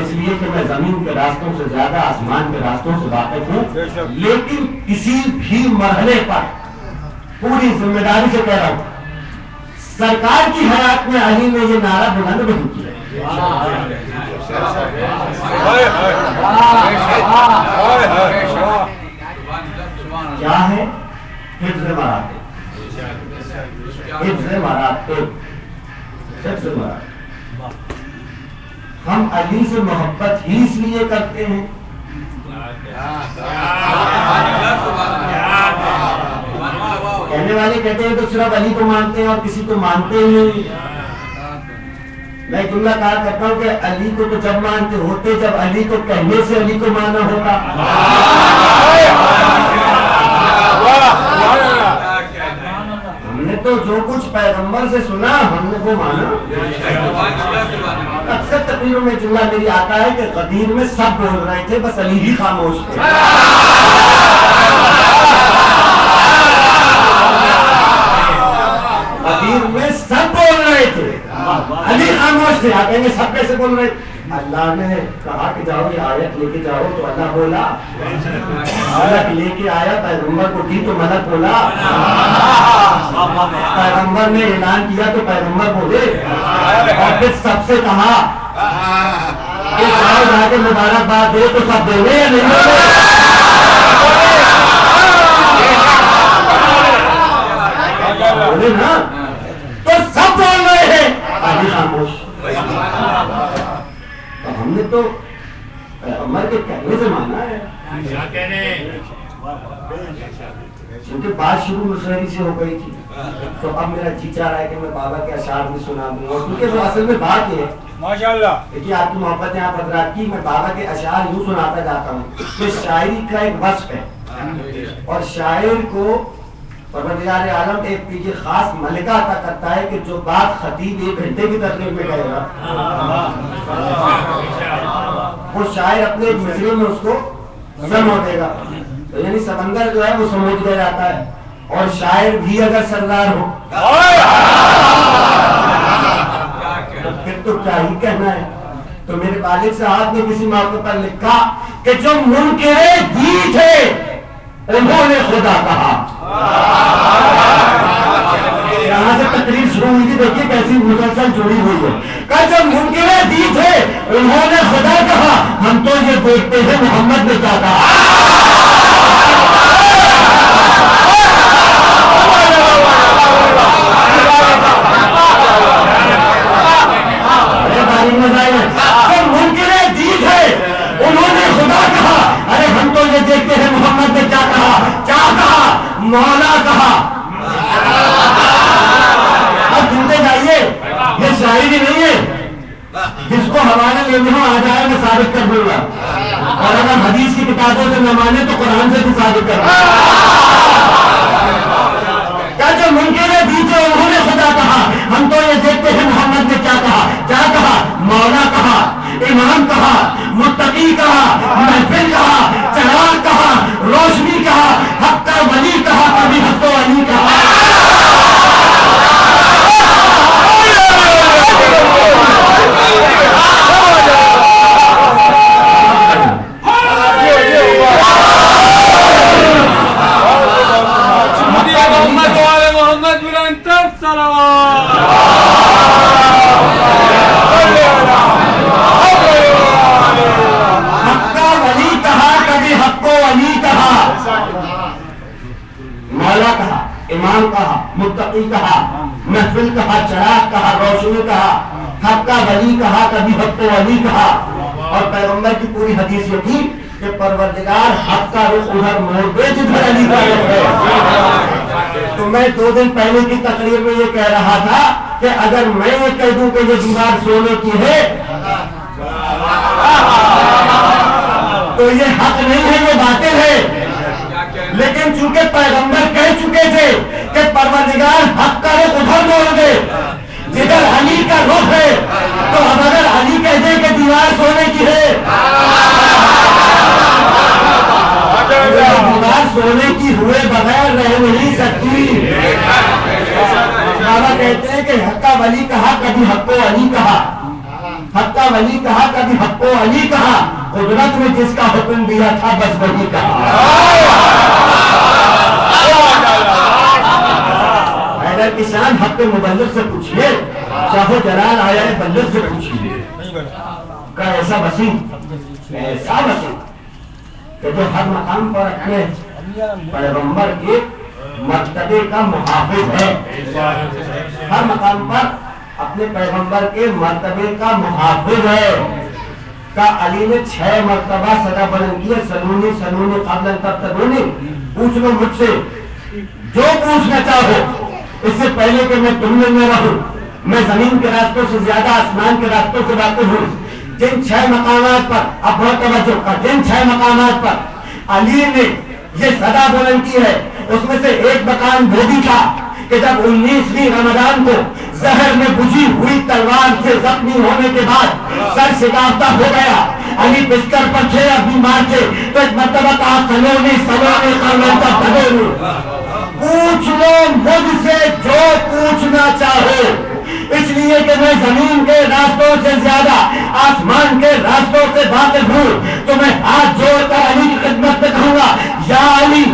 اس لیے کہ میں زمین کے راستوں سے زیادہ آسمان کے راستوں سے واقف ہوں. لیکن کسی بھی مرحلے پر پوری ذمہ داری سے کہہ رہا ہوں، سرکار کی حیات میں علی نے یہ نعرہ بلند نہیں کیا. کیا ہے؟ حفظ مراتب. حفظ مراتب. حفظ مراتب. ہم علی سے محبت ہی اس لیے کرتے ہیں کہنے والے کہتے ہیں تو صرف علی کو مانتے ہیں اور کسی کو مانتے ہی نہیں. میں جملہ کہا کرتا ہوں کہ علی کو تو جب مانتے ہوتے جب علی کو کہنے سے علی کو مانا ہوتا. ہم نے تو جو کچھ پیغمبر سے سنا ہم نے وہ مانا. اکثر تقریروں میں جملہ میری آتا ہے کہ غدیر میں سب بول رہے تھے بس علی ہی خاموش تھے. غدیر میں سب بول رہے تھے علی خاموش تھے. آپ کہیں گے سب کیسے بول رہے تھے؟ اللہ نے کہا کہ جاؤ یہ آیت لے کے جاؤ تو اللہ بولا. ملک لے کے آیا پیغمبر کو دی تو ملک بولا. پیغمبر نے اعلان کیا تو پیغمبر بولے. اور پھر سب سے کہا کہ جاؤ جا کے مبارکباد دے تو سب بولے یا نہیں بولے نا؟ تو سب بول رہے ہیں علی خاموش. ہم نے تو پیغمبر کے کہنے سے مانا ہے. کیونکہ بات شروع مشہری سے ہو گئی تھی تو اب میرا جی چاہ رہا ہے کہ میں بابا کے اشعار بھی سنا دوں. اور کیونکہ وہ اصل میں بات یہ ہے ماشاءاللہ دیکھیے آپ کی محبت ہے آپ حضرات کی، میں بابا کے اشعار یوں سناتا جاتا ہوں کہ شاعری کا ایک وصف ہے اور شاعر کو پروردگار عالم ایک یہ خاص ملکہ عطا کرتا ہے کہ جو بات خطیب 1 گھنٹے کی تقریر میں کہے گا وہ شاعر اپنے ایک مصرے میں اس کو سمجھ دے گا. تو یعنی سمندر جو ہے وہ سمجھ دیا جاتا ہے اور شاعر بھی اگر سردار ہو پھر تو کیا ہی کہنا ہے. تو میرے والد صاحب نے کسی موقع پر لکھا کہ جو منکر دی تھے انہوں نے خدا کہا. یہاں سے تقریر شروع ہوئی تھی دیکھیے کیسی مسلسل جڑی ہوئی ہے. کہ جو منکر دی تھے انہوں نے خدا کہا. ہم تو یہ دیکھتے ہیں محمد نے کیا کہا. انہوں نے خدا کہا. ارے ہم تو یہ دیکھتے ہیں محمد نے کیا کہا. کیا کہا؟ مولا کہا. اب سنتے جائیے یہ شاعری نہیں ہے. جس کو حوالہ لینے ہو آ جائے میں ثابت کر دوں گا اور اگر حدیث کی کتابوں سے نہ مانے تو قرآن سے بھی ثابت کر دوں کیا جو منکر دی تھے انہوں نے خدا کہا. ہم تو یہ دیکھتے ہیں محمد نے کیا کہا. کیا کہا؟ مولا کہا، امام کہا، متقی کہا، محفل کہا، چراغ کہا، روشنی کہا، حق کا ولی کہا، کبھی حق و علی کہا. امام کہا، متقی کہا، محفل کہا، چراغ کہا، روشنی کہا، حق کا ولی کہا، کبھی حق و علی کہا. اور پیغمبر کی پوری حدیث یہ تھی کہ پروردگار حق کا رخ ادھر موڑ دے جدھر علی کا رخ ہے. تو میں 2 دن پہلے کی تقریر میں یہ کہہ رہا تھا کہ اگر میں یہ کہہ دوں کہ یہ دیوار سونے کی ہے تو یہ حق نہیں ہے، یہ باطل ہے۔ لیکن چونکہ پیغمبر کہہ چکے تھے کہ پروردگار حق کا رخ ادھر موڑ دے جدھر علی کا رخ ہے، تو اب اگر علی کہہ دے کہ دیوار سونے کی ہے، دیوار سونے کی ہوئے بغیر رہ نہیں سکتی۔ بابا کہتے ہیں کہ حق کا ولی کہا، کبھی حق و علی کہا، حق کا ولی کہا، کبھی حق و علی کہا، قدرت میں جس کا حکم دیا تھا بس وہی کہا۔ حیدر کی شان حق مبلغ سے پوچھئے، شاہ جلال آیا ہے بلغ سے پوچھئے، کہ ایسا وسیع کہ جو ہر مقام پر اپنے پیغمبر کے مرتبے کا محافظ ہے، ہر مقام پر اپنے پیغمبر کے مرتبے کا محافظ ہے۔ کہ علی نے 6 مرتبہ صدا بلند کی ہے، سلونی سلونی قبل ان تبتغونی، پوچھ لو مجھ سے جو پوچھنا چاہو، اس سے پہلے کہ میں تم میں رہوں، میں زمین کے راستوں سے زیادہ آسمان کے راستوں سے واقف ہوں۔ جن 6 مقامات پر، اب بہت توجہ کر، جن 6 مقامات پر علی نے یہ صدا بلند کی ہے، اس میں سے ایک مقام وہ بھی تھا کہ جب 19ویں رمضان کو زہر میں بجھی ہوئی تلوار سے زخمی ہونے کے بعد سر شکافتہ ہو گیا، علی بستر پر تھے اور بیمار تھے، تو ایک مرتبہ کہا سلونی سلونی قبل تبتغونی، پوچھ لو مجھ سے جو پوچھنا چاہو، اس لیے کہ میں زمین کے راستوں سے زیادہ آسمان کے راستوں سے واقف ہوں۔ تو میں ہاتھ جوڑ کر علی کی خدمت میں کہوں گا، یا علی،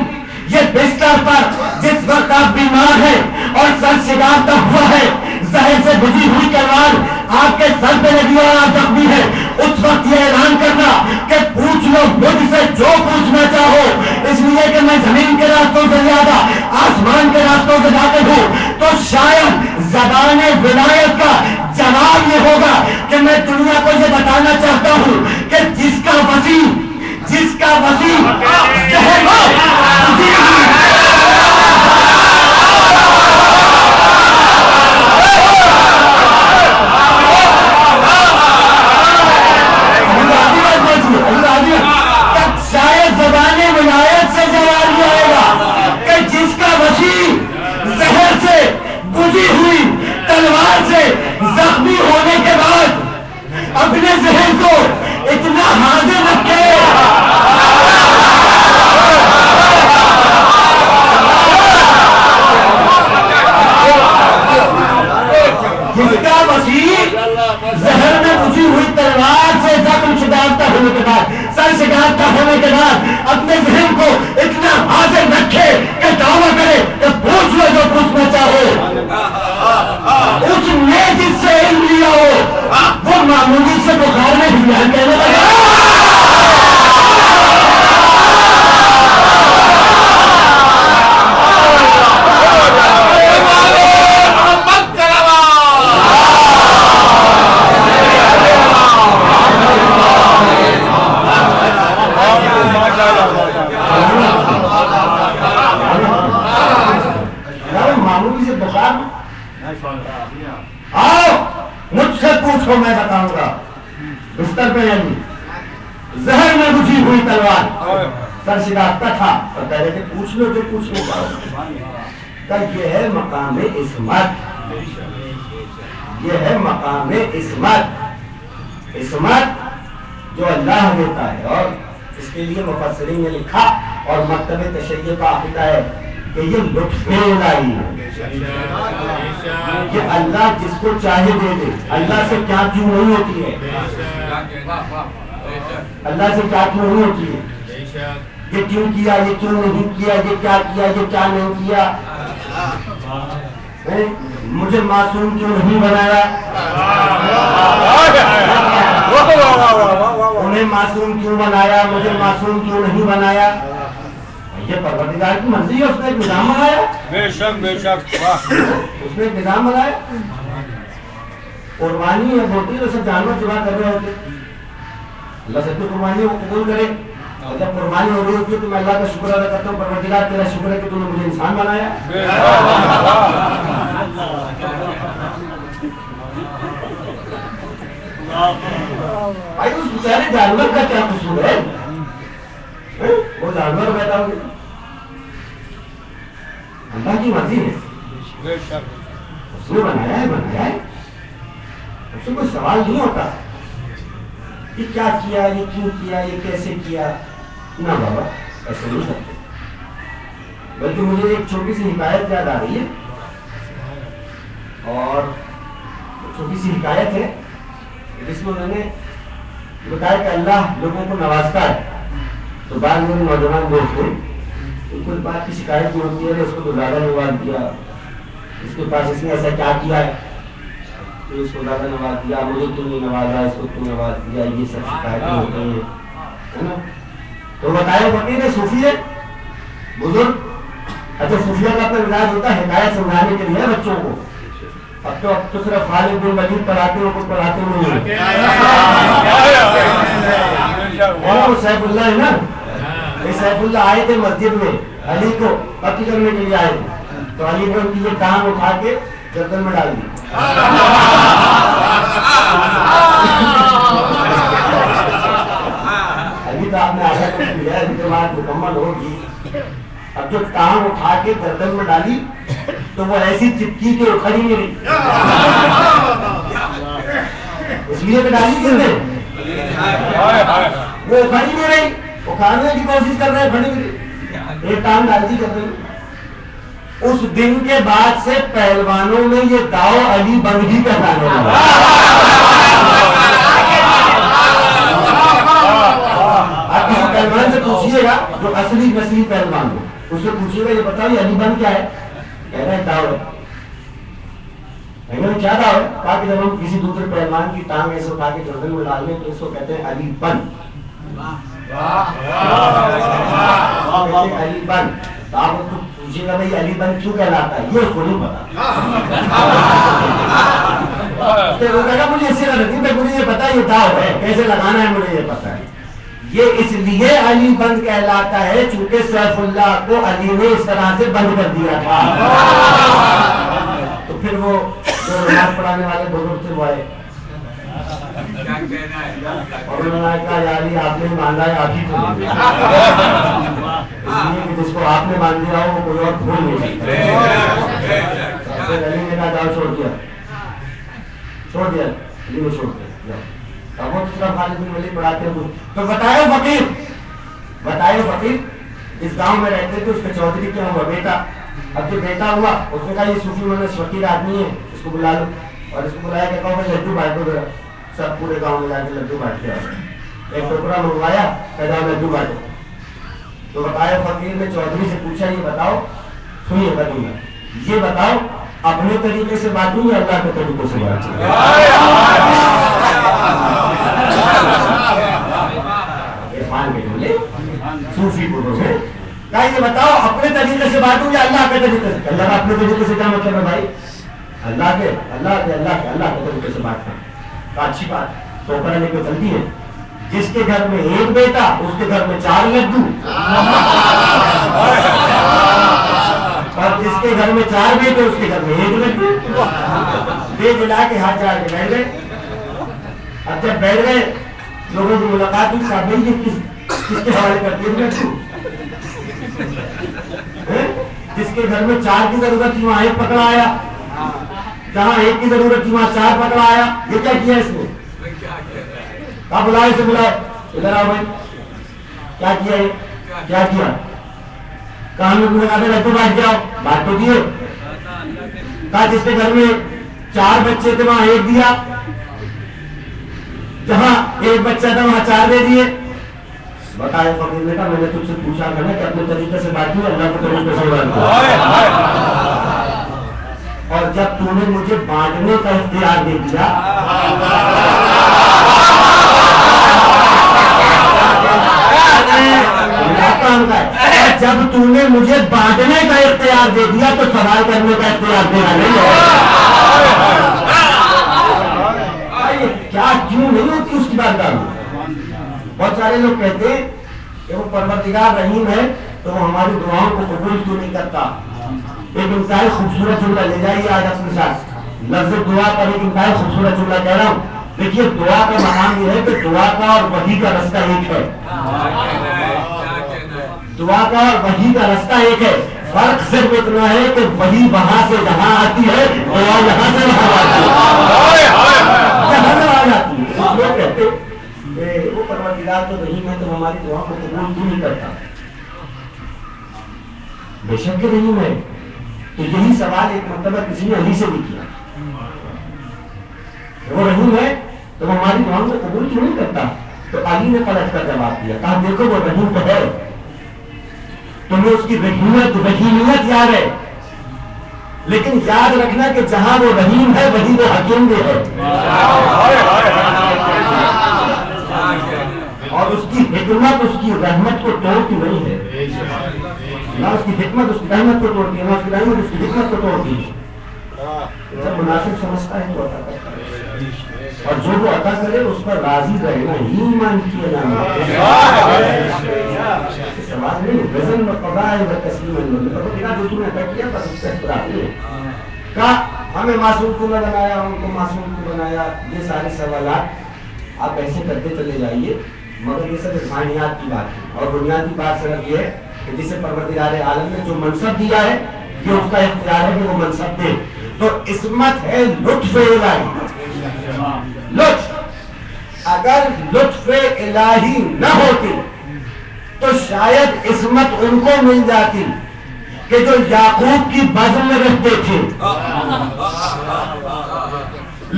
یہ بستر پر جس وقت آپ بیمار ہیں اور سر شکافتہ ہوا ہے، زہر سے بجھی ہوئی تلوار آپ کے سر پہ لگی اور آپ زخمی ہیں، اس وقت یہ اعلان کرنا کہ پوچھ لو مجھ سے جو پوچھنا چاہو، اس لیے کہ میں زمین کے راستوں سے زیادہ آسمان کے راستوں سے واقف ہوں۔ تو شاید زبان ولایت کا جواب یہ ہوگا کہ میں دنیا کو یہ بتانا چاہتا ہوں کہ جس کا وسیع زہر ہو، شاید زبان ولایت سے جواب یہ آئے گا کہ جس کا وسیع زہر سے بجھی ہوئی تلوار سے زخمی ہونے کے بعد اپنے ذہن کو اتنا حاضر رکھے جس کا وسیع زہر میں بجھی ہوئی تلوار سے زخم شکافتہ ہونے کے بعد، سر شکافتہ ہونے کے بعد اپنے ذہن کو اتنا حاضر رکھے کہ دعویٰ کرے کہ پوچھ لو جو پوچھنا چاہو، اس نے جس سے علم لیا ہو وہ معمولی سے بخار میں بیان کہنے لگا۔ معمولی سے بخار آؤ مجھ سے پوچھو میں بتاؤں گا۔ بستر پہ زہر میں بجھی ہوئی تلوار، سر شکافتہ تھا اور کہہ رہے تھے پوچھ لو جو پوچھنے کا۔ یہ ہے مقام عصمت، یہ ہے مقام عصمت، عصمت جو اللہ دیتا ہے، اور اس کے لیے مفسرین نے لکھا اور مکتب تشیع کا عقیدہ ہے کہ یہ لطف الہی ہے، کہ اللہ جس کو چاہے دے دے۔ اللہ سے کیا کیوں نہیں ہوتی ہے، اللہ سے کیا کیوں نہیں ہوتی ہے، یہ کیوں کیا، یہ کیوں نہیں کیا، یہ کیا کیا، یہ کیا نہیں کیا، مجھے معصوم کیوں نہیں بنایا، انہیں معصوم کیوں بنایا، مجھے معصوم کیوں نہیں بنایا۔ یہ پروردگار کی مرضی ہے، اس نے ایک نظام بنایا، بے شک بے شک، اس نے ایک نظام بنایا۔ قربانی ہے ہوتی ہے، سب جانور ذبح کر رہے ہوتے، اللہ سب کی قربانی وہ قبول کرے، اور جب قربانی ہو رہی ہوتی ہے تو میں اللہ کا شکر ادا کرتا ہوں، پروردگار تیرا شکر ہے کہ تو نے مجھے انسان بنایا۔ بھائی اس بیچارے جانور کا کیا قصور ہے، وہ جانور پیدا ہو گیا. اللہ کی مرضی ہے, اس نے بنایا ہے, اس سے کوئی سوال نہیں ہوتا کہ کیا کیا, یہ کیوں کیا, یہ کیسے کیا. نہ بابا ایسے نہیں کرتے. بلکہ مجھے ایک چھوٹی سی حکایت یاد آ رہی ہے, اور چھوٹی سی حکایت ہے جس میں انہوں نے بتایا کہ اللہ لوگوں کو نوازتا ہے. تو بعد میں نوجوان دوست ہیں, ان کو بات کی شکایت بھی ہوتی ہے, اس کو تو زیادہ نواز دیا, اس کے پاس اس نے ایسا کیا کیا ہے, تو اس کو زیادہ نواز دیا, مجھے کیوں نہیں نوازا, اس کو کیوں نواز دیا, یہ سب شکایتیں ہوتی ہیں, ہے نا. تو بتائے فقیر ہے, صوفی ہے, بزرگ. اچھا صوفیہ کا اپنا مزاج ہوتا ہے حکایت سمجھانے کے لیے بچوں کو. اب تو صرف خالد بن ولید پڑھاتے ہو, کچھ پڑھاتے نہیں. وہ سیف اللہ ہے نا, یہ سیف اللہ آئے تھے مسجد میں علی کو قتل کرنے کے لیے آئے تھے, تو علی نے ان کی یہ ٹانگ اٹھا کے گردن میں ڈال دی. ابھی تو آپ نے آشا کر دیا, ابھی تو بات مکمل ہوگی. اب جو ٹانگ اٹھا کے گردن میں ڈالی تو وہ ایسی چپکی کے کھڑی نہیں رہی. اس لیے تو ڈالی کس نے, وہ کھڑی نہیں رہی, وہ کھانے کی کوشش کر رہے, کھڑی نہیں رہی, ایک ٹانگ ڈال دی گردن میں. اس دن کے بعد سے پہلوانوں میں یہ داؤ علی بند ہی کہلانے لگا. آپ کسی پہلوان سے پوچھیے گا جو اصلی نسلی پہلوان ہو, اس سے پوچھیے گا یہ بتاؤ علی بند کیا ہے, کہہ رہے ہیں داؤ ہے. کیا داؤ ہے, کہا کہ جب ہم کسی دوسرے پہلوان کی ٹانگ ایسے اٹھا کے گردن میں ڈال لیں تو اس کو کہتے ہیں علی بند. علی بند. آپ کو پوچھے گا بھائی علی بند کیوں کہلاتا ہے, یہ اس کو نہیں پتا. وہ کہا مجھے اس سے مجھے یہ پتا, یہ داؤ ہے, کیسے لگانا ہے مجھے یہ پتا ہے. یہ اس لیے علی بند کہلاتا ہے چونکہ سیف اللہ کو علی نے اس طرح سے بند کر دیا تھا. تو پھر وہ جو نماز پڑھانے والے بزرگ تھے وہ آئے اور انہوں نے کہا یا علی آپ نے باندھا ہے, آپ ہی کو اس لیے کہ جس کو آپ نے باندھ دیا ہو وہ کوئی اور کھول نہیں سکتا. علی نے کہا جاؤ, چھوڑ دیا, علی نے چھوڑ دیا. اب وہ دوسرا خالد بن ولید پڑھاتے ہیں. تو بتائے فقیر اس گاؤں میں رہتے تھے, اس کے چودھری کیا ہوا بیٹا. اب جو بیٹا ہوا اس نے کہا یہ صوفی منس فقیر آدمی ہے, اس کو بلا لو. اور اس کو بلایا کہ کہو بھائی لڈو بانٹو ذرا. سب پورے گاؤں میں جا کے لڈو بانٹ کے آئے. ایک ٹکڑا منگوایا, پیدا لڈو بانٹو. تو بتائے فقیر نے چودھری سے پوچھا یہ بتاؤ, سنیے بتوں گا, یہ بتاؤ اپنے طریقے سے بانٹوں یا اللہ کے طریقے سے بانٹوں؟ صوفی پروز ہے, کہا یہ بتاؤ اپنے طریقے سے بانٹوں یا اللہ کے طریقے سے. اللہ کا اپنے طریقے سے کیا مطلب ہے بھائی, اللہ کے طریقے سے بانٹنا. کہا اچھی بات, تو اوپر لے کے چلتی ہے. جس کے گھر میں ایک بیٹا اس کے گھر میں 4 لڈو, اور جس کے گھر میں 4 بیٹے اس کے گھر میں 1 لڈو. دے دلا کے ہاتھ چڑھا کے بیٹھ گئے. اب جب بیٹھ گئے لوگوں کی ملاقات ہوئی, صاحب بھائی یہ کس کے حوالے کرتی ہے لڈو. جس کے گھر میں 4 کی ضرورت تھی وہاں 1 پکڑا آیا, جہاں 1 کی ضرورت تھی وہاں 4 پکڑا آیا. یہ کیا کیا اس نے؟ آپ بلائے سے بلائے, ادھر آؤ بھائی, کیا کیا ہے, کیا کیا؟ کہاں میں لگا دے لڈو بانٹ جاؤ, بات تو دیے. کہا جس کے گھر میں 4 بچے تھے وہاں 1 دیا, جہاں 1 بچہ تھا وہاں 4 دے دیے. بتائے فقیر نے کہا میں نے تجھ سے پوچھا کرنا کہ اپنے طریقے سے بانٹوں اللہ کے طریقے سے بانٹوں, اور جب تو نے مجھے بانٹنے کا اختیار دے دیا جب تو نے مجھے بانٹنے کا اختیار دے دیا تو سوال کرنے کا اختیار دینا نہیں ہے. کیا کیوں نہیں ہوتی اس کی بات کروں. بہت سارے لوگ کہتے ہیں کہ وہ پروردگار رحیم ہے تو وہ ہماری دعاؤں کو قبول کیوں نہیں کرتا. ایک انتہائی خوبصورت جملہ لے جائیے آج اپنے ساتھ. لفظ دعا پر ایک انتہائی خوبصورت جملہ کہہ رہا ہوں. دیکھیے دعا کا مقام یہ ہے کہ دعا کا اور وحی کا رستہ ایک ہے. دعا کا اور وحی کا راستہ ایک ہے، فرق صرف اتنا ہے کہ وحی وہاں سے جہاں آتی ہے، دعا یہاں سے وہاں آتی ہے، جہاں سے وہاں آتی ہے۔ لوگ کہتے کہ وہ پروردگار تو رحیم ہے تو ہماری دعا کو قبول کیوں نہیں کرتا؟ بے شک رحیم ہے۔ تو یہی سوال ایک مرتبہ کسی نے علی سے بھی کیا، وہ رحیم ہے تو ہماری دعاؤں کو قبول کیوں نہیں کرتا؟ تو علی نے پلٹ کر جواب دیا، کہا دیکھو وہ رحیم تو ہے، تمہیں اس کی رحیمیت یاد ہے، لیکن یاد رکھنا کہ جہاں وہ رحیم ہے وہیں وہ حکیم بھی ہے، اور اس کی حکمت اس کی رحمت کو توڑتی نہیں ہے، نہ اس کی حکمت اس کی رحمت کو توڑتی ہے، نہ اس کی رحمت اس کی حکمت کو توڑتی ہے۔ جب مناسب سمجھتا ہے تو عطا کرتا ہے، اور جو وہ عطا کرے اس پر راضی رہنا ہی ایمان کی علامت ہے۔ سماج نہیں وزن و قضاء و تسلیم اللہ، پر بنا جو تم نے عطا کیا بس اس سے احترامی ہے۔ کہا ہمیں معصوم کو نہ بنایا، ان کو معصوم کو بنایا، یہ سارے سوالات آپ ایسے کرتے چلے جائیے، مگر یہ سب ذہنیات کی بات ہے، اور بنیادی بات صرف یہ ہے کہ جسے پروردگار عالم نے جو منصب دیا ہے یہ اس کا اختیار ہے کہ وہ منصب دے۔ تو عصمت ہے لطف الہی، لطف، اگر لطف الہی نہ ہوتی تو شاید عصمت ان کو مل جاتی کہ جو یعقوب کی بزم میں رہتے تھے،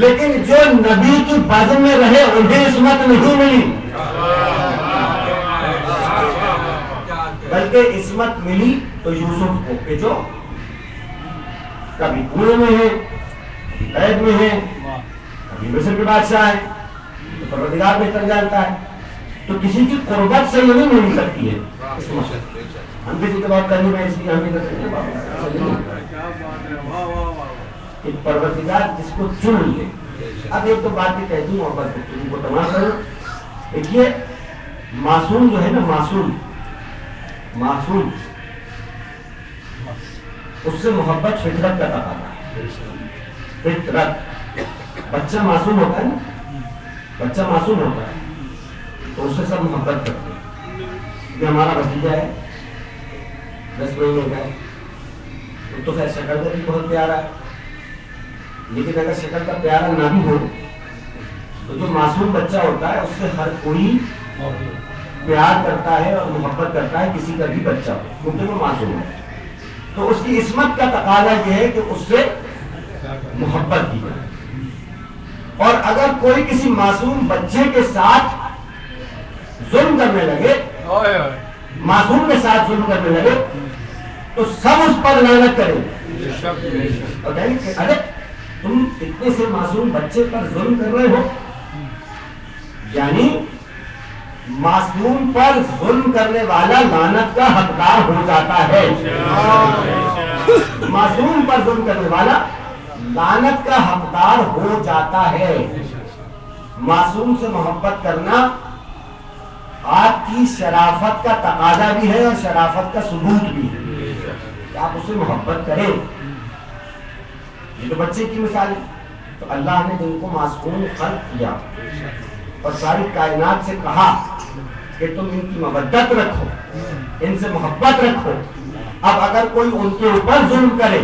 لیکن جو نبی کی بزم میں رہے انہیں عصمت نہیں ملی، بلکہ عصمت ملی تو یوسف کو کہ جو کبھی کنویں میں ہے، کبھی قید میں ہے، کبھی مصر کے بادشاہ ہے، تو پروردگار بہتر جانتا ہے، تو کسی کی قربت سے یہ نہیں مل سکتی ہے عصمت۔ ہم کسی کے بات کرنی میں اس لیے ہم بھی کرتے ہیں پروردگار جس کو چن لے۔ اب ایک تو بات یہ کہتی ہوں اور بس تم کو تمام کروں، دیکھیے معصوم جو ہے نا، معصوم اس سے محبت فطرت کا تقاضا ہے، فطرت۔ بچہ معصوم ہوتا ہے نا، بچہ معصوم ہوتا ہے تو اس سے سب محبت کرتے ہیں، کہ ہمارا بھتیجا ہے 10 مہینے کا ہے، تو خیر شکل کا بھی بہت پیارا ہے، لیکن اگر شکل کا پیارا نہ بھی ہو تو جو معصوم بچہ ہوتا ہے اس سے ہر کوئی پیار کرتا ہے اور محبت کرتا ہے، کسی کا بھی بچہ ہو، کیونکہ وہ معصوم ہے۔ تو اس کی عصمت کا تقاضا یہ ہے کہ اس سے محبت کی جائے، اور اگر کوئی کسی معصوم بچے کے ساتھ ظلم کرنے لگے، معصوم کے ساتھ ظلم کرنے لگے، تو سب اس پر لعنت کریں اور کہیں کہ ارے تم اتنے سے معصوم بچے پر ظلم کر رہے ہو، یعنی معصوم پر ظلم کرنے والا لعنت کا حقدار ہو جاتا ہے، معصوم پر ظلم کرنے والا لعنت کا حقدار ہو جاتا ہے۔ معصوم سے محبت کرنا آپ کی شرافت کا تقاضا بھی ہے اور شرافت کا ثبوت بھی ہے کہ آپ اسے محبت کریں۔ یہ تو بچے کی مثال ہے، تو اللہ نے جن کو معصوم خلق کیا اور ساری کائنات سے کہا کہ تم ان کی مودت رکھو، ان سے محبت رکھو، اب اگر کوئی ان کے اوپر ظلم کرے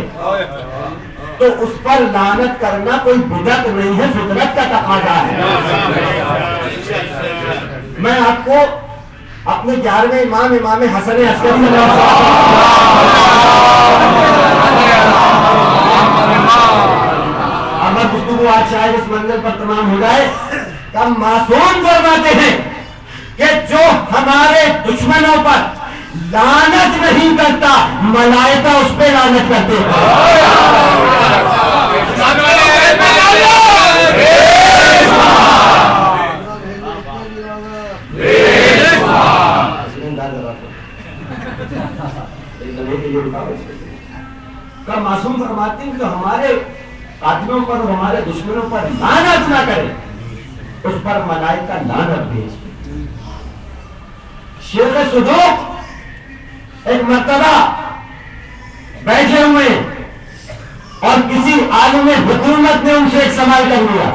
تو اس پر لعنت کرنا کوئی بدعت نہیں ہے، فطرت کا تقاضا ہے۔ میں آپ کو اپنے 11ویں امام حسن عسکری اگر گفتگو آج شاید اس منزل پر تمام ہو جائے، تب معصوم فرماتے ہیں کہ جو ہمارے دشمنوں پر لعنت نہیں کرتا ملائکہ اس پہ لعنت کرتے ہیں۔ کا معصوم فرماتے ہیں کہ ہمارے قاتلوں پر اور ہمارے دشمنوں پر لعنت نہ کرے، اس پر ملائکہ لعنت بھیجتے۔ شیخ صدوق ایک مرتبہ بیٹھے ہوئے اور کسی عالم حکومت نے ان سے ایک سوال کر لیا،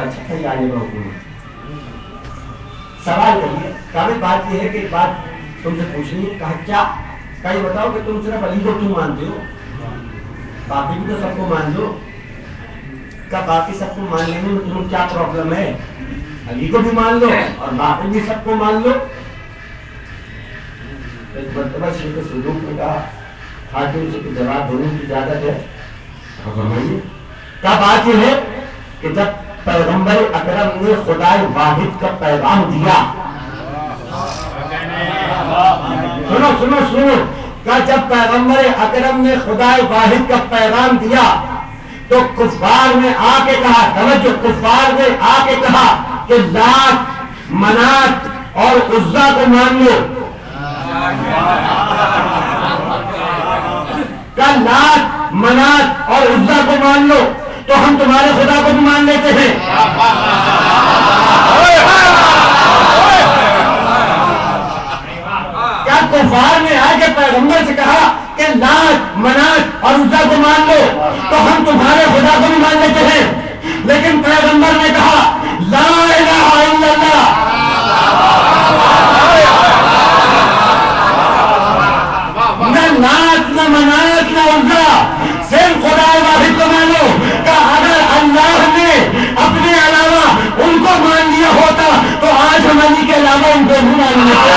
اچھا حکومت سوال کریے کامل بات یہ ہے کہ ایک بات تم سے پوچھنی ہے، کہا کیا یہ بتاؤ کہ تم صرف علی کو کیوں مانتے ہو؟ باقی بھی تو سب کو مان دو. کیا باقی سب کو مان لینے میں تمہیں کیا پرابلم ہے؟ علی کو بھی مان لو اور باقی بھی سب کو مان لو. ایک مرتبہ شیخ صدوق نے کہا حاکم سے جواب دینے کی اجازت ہے؟ فرمائیے. کیا بات یہ ہے کہ جب پیغمبر اکرم نے خدائے واحد کا پیغام دیا، سنو سنو سنو، کہ جب پیغمبر اکرم نے خدائے واحد کا پیغام دیا تو کفار نے آ کے کہا، توجہ، کفار نے آ کے کہا کہ لات منات اور عزا کو مان لو. کہ لات منات اور عزا کو مان لو تو ہم تمہارے خدا کو بھی مان لیتے ہیں. کیا کفار نے آ کے پیغمبر سے کہا کہ لات منات اور عزا کو مان لو تو ہم تمہارے خدا کو بھی مان لیتے ہیں؟ لیکن پیغمبر نے کہا لا الہ الا اللہ. نہ لات نہ منات نہ عزا، صرف خدا واحد کو مانو. کہ اگر اللہ نے اپنے علاوہ ان کو مان لیا ہوتا تو آج ہم علی کے علاوہ ان کو نہیں مان لیتے.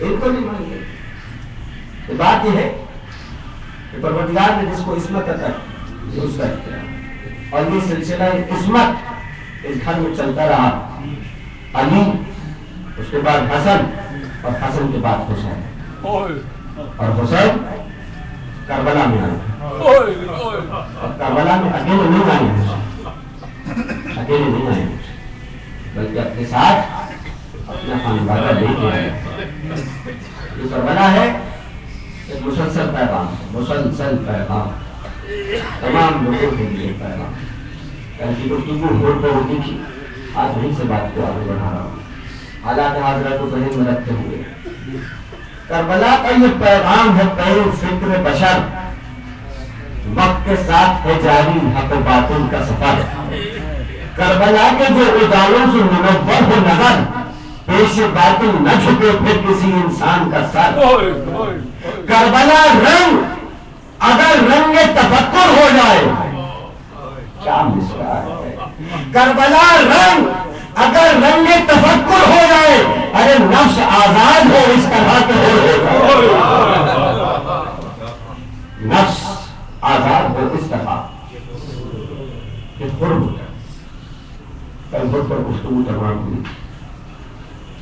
ان کو نہیں مان لیتے. بات یہ ہے کہ پروردگار نے جس کو عصمت عطا کی اس کا احترام، اور یہ سلسلہ عصمت اس گھر میں چلتا رہا. علی، اس کے بعد حسن، اور حسن کے بعد حسین، اور حسین کربلا میں آئے. اور کربلا میں اکیلے نہیں آئے حسین، اکیلے نہیں آئے بلکہ اپنے ساتھ اپنا خاندان لے کے آئے. یہ کربلا ہے ایک مسلسل پیغام، مسلسل پیغام تمام لوگوں کے لیے پیغام. کل کی گفتگو ہوٹ پر ہوتی تھی، آج وہیں سے بات کو آگے بڑھا رہا ہوں حالات حاضرہ کو ذہن میں رکھتے ہوئے. کربلا کا یہ پیغام ہے پیر فکر بشر، وقت کے ساتھ ہے جاری حق و باطل کا سفر. کربلا کے جو اجالوں سے منور ہو نظر، پیش باطل نہ چھپے پھر کسی انسان کا سر. کربلا رنگ اگر رنگ تفکر ہو جائے، کیا مصرع ہے. کربلا رنگ اگر رنگ تفکر ہو جائے، ارے نفس آزاد ہو اس طرح کے ہو نفس آزاد ہو اس طرح کہ قرب. کل خود پر گفتگو تمام ہوئی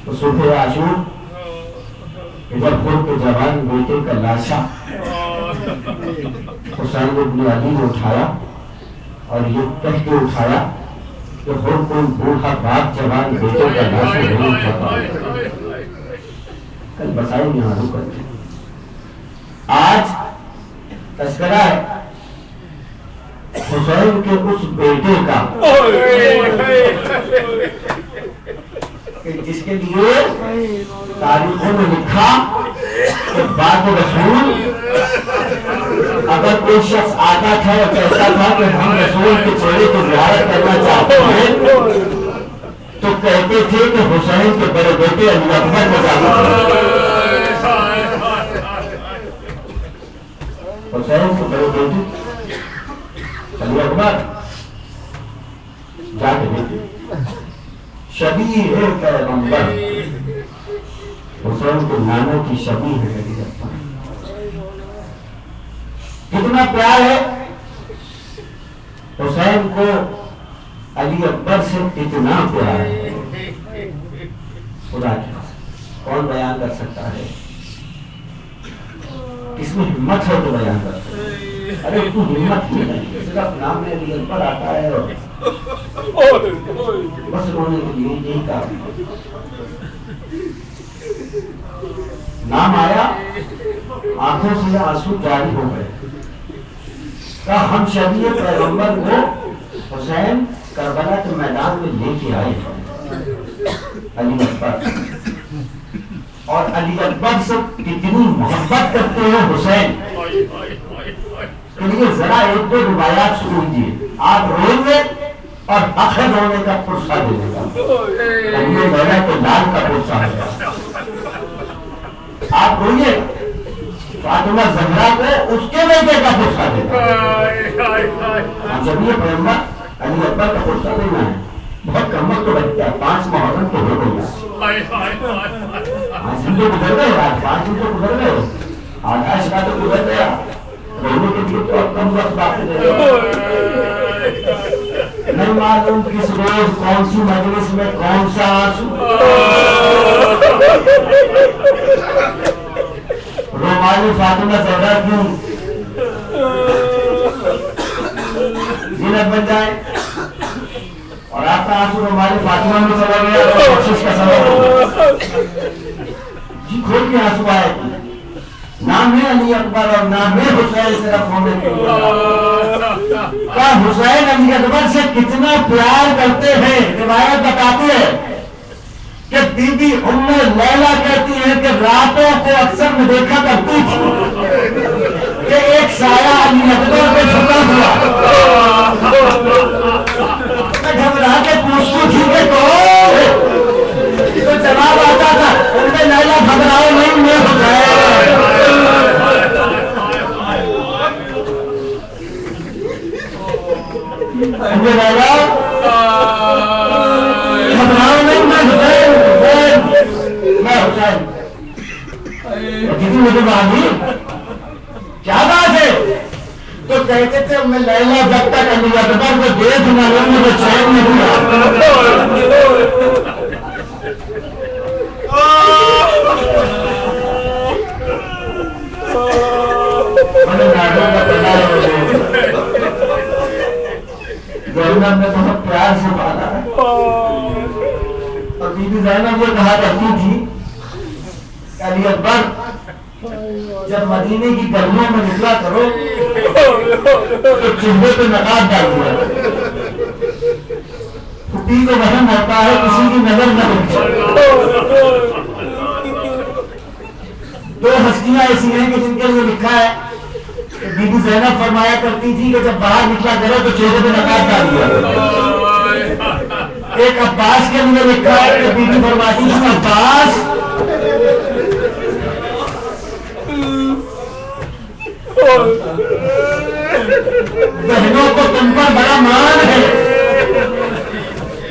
تو صبح عاشور کہ جب خود کے جوان بیٹے کا لاشا حسین بن علی نے اٹھایا اور یہ کہہ کے اٹھایا کہ خود کوئی بوڑھا باپ جوان بیٹے کا لاشا نہیں اٹھاتا. کل بسائی یہاں رک کرتے. آج تذکرہ ہے حسین کے اس بیٹے کا کہ جس کے لیے تاریخوں میں لکھا کہ بعد رسول اگر کوئی شخص آتا تھا اور کہتا تھا کہ ہم رسول کے چہرے کو زیارت کرنا چاہتے ہیں تو کہتے تھے کہ حسین کے بڑے بیٹے علی اکبر کو جانا. حسین کے بڑے بیٹے علی اکبر جا کے بیٹے شبیہ ہے پیغمبر، حسین کے ناموں کی شبیہ ہے. کتنا پیار ہے حسین کو علی اکبر سے، کتنا پیار ہے. خدا کی کون بیان کر سکتا ہے؟ کس میں ہمت ہے تو بیان کر سکتا ہے. ارے تو ہمت ہی نہیں، صرف نام میں علی اکبر آتا ہے اور بس رونے کے لیے یہی کام. نام آیا آنکھوں سے آنسو جاری ہو گئے. کہ ہم شبیہ پیغمبر کو حسین کربلا کے میدان میں لے کے آئے علی اکبر، اور علی اکبر سے کتنی محبت کرتے ہیں حسین. کے لیے ذرا ایک دو روایات سنیے. آپ روئیں گے اور حق ہے رونے کا پرسہ دینے کا. ہم نے لیلا کو لال کا پرسہ ہے. آپ روئیے فاطمہ زہرا کو اس کے بیٹے کا پرسہ دینا. جب یہ پیغمبر علی اکبر کا پرسہ دینا ہے بہت کم وقت تو بچتا ہے. 5 محرم تو ہو گئی. 5 دن تو گزر گئے. 5 دن تو گزر گئے. آدھاش کا تو گزر گیا. رونے کے لیے تو اب کم وقت باقی رہ گیا. نہیں معلوم کس روز کون سی مجلس میں کون سا آنسو. رومال فاطمہ زہرا کیوں زینت بن جائے اور آپ کا آنسو رومال فاطمہ میں چلا گیا تو بخشش کا سبب ہوگا. جی کھول کے آنسو آئے. نام ہے علی اکبر اور نام ہے حسین صرف ہونے کے لیے. کیا حسین علی اکبر سے کتنا پیار کرتے ہیں؟ روایت بتاتی ہے کہ بی بی ام لیلا کہتی ہے کہ راتوں کو اکثر میں دیکھا کرتی تھی کہ ایک سایہ علی اکبر پہ جھکا ہوا. میں گھبرا کے پوچھتی تھی کہ تو جواب آتا تھا ان میں لیلا گھبراؤ نہیں میں حسین. کیا بات ہے؟ تو کہتے تھے میں لیلا جب تک علی اکبر کو دیکھ نہ لوں مجھے چین نہیں زینب نے بہت پیار سے پالا ہے. اور بی بی زینب یہ کہا کرتی تھی علی اکبر جب مدینے کی گلیوں میں نکلا کرو تو چہرے پہ نقاب ڈال دیا. پھوپھی کو وہم ہوتا ہے کسی کی نظر نہ لگے. 2 ہستیاں ایسی ہیں کہ جن کے لیے لکھا ہے کہ بی بی زینب فرمایا کرتی تھی کہ جب باہر نکلا کرو تو چہرے پہ نقاب ڈال دیا. ایک عباس کے لیے لکھا ہے کہ بی بی فرماتی تھی عباس بہنوں کو تم پر بڑا مان ہے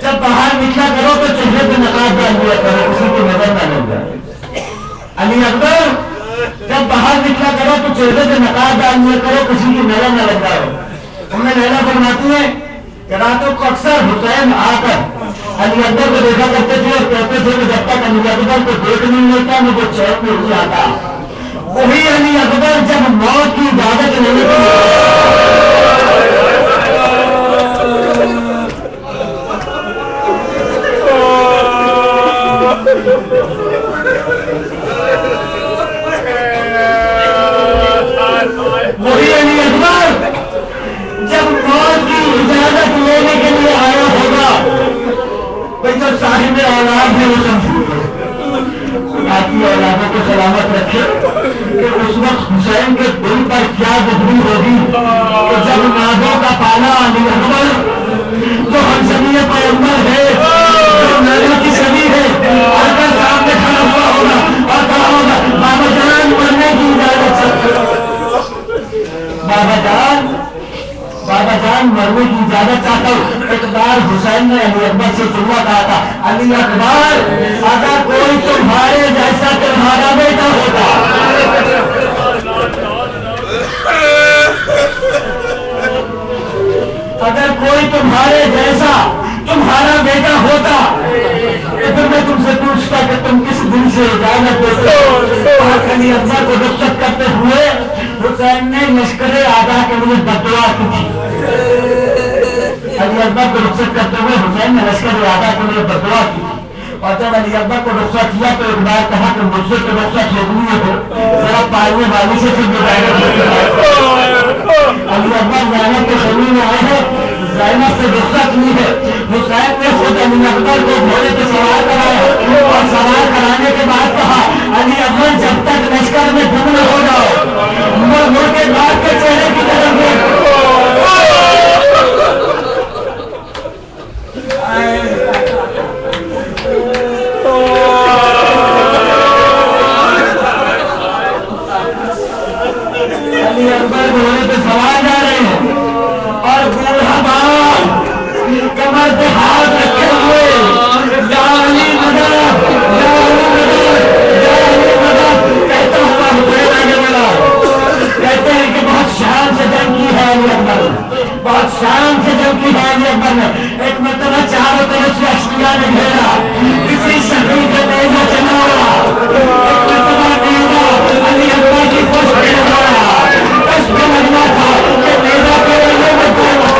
جب باہر نکلا کرو تو چہرے پہ نقاب ڈال دیا کرو کسی کی نظر نہ لگ جائے. علی اکبر جب باہر نکلا کرو تو چہرے پہ نقاب ڈال دیا کرو کسی کی نظر نہ لگ جائے. ہم نے لیلا فرماتی ہے کہ راتوں کو اکثر حسین آ کر علی اکبر کو دیکھا کرتے تھے اور کہتے تھے کہ جب تک علی اکبر کو دیکھ نہیں ملتا مجھے چین نہیں آتا. وہی علی اکبر جب موت کی اجازت نہیں وہی علی اکبر جب موت کی اجازت لینے کے لیے آیا ہوگا بھائی جو صاحب اولاد ہے وہ سمجھو آپ کی اولادوں کو سلامت رکھے کہ اس وقت حسین کے دل پر کیا گزری ہوگی کہ جب نازوں کا پالا علی اکبر جو ہم سبھی پیغمبر ہے جو نانا کی سبھی ہے آ کر سامنے کھڑا ہوا ہوگا اور کہا ہوگا بابا جان مرنے کی اجازت بابا جان مرنے کی اجازت چاہتا ہوں. ایک بار حسین نے علی اکبر سے جملہ کہا تھا علی اکبر اگر کوئی تمہارے جیسا تمہارا بیٹا ہوتا اگر کوئی تمہارے جیسا تمہارا بیٹا ہوتا تو پھر میں تم سے پوچھتا کہ تم کس دن سے اجازت دیتے ہو. علی اکبر کو رخصت کرتے ہوئے حسین نے لشکر آدھا کے لیے بددعا کی تھی. علی اکبر کو رخصت کرتے ہوئے حسین نے لشکر آدھا کے لیے بددعا کی تھی. اور جب علی اکبر کو رخصت کیا تو ایک بار کہا کہ مجھ سے تو رخصت لینے ہو ذرا پالنے والی سے پھر علی اکبر زینب کے خیمے میں آئے ہیں. زینب سے رخصت لی ہے. حسین نے خود علی اکبر کو گھوڑے پہ سوار کرایا اور سوار کرانے کے بعد کہا علی اکبر جب تک لشکر میں دم نہ ہو جاؤ مڑ کے بعد کے چہرے کی طرف جب کی ہے علی اکبر نے ایک مرتبہ چاروں طرف سے اشکیا نے گھیرا کسی شکل کا نیزہ چلایا ایک مرتبہ نیزہ علی اکبر کی پشت پہ لگایا اس پہ لگنا تھا کہ نیزہ کے لیے بتایا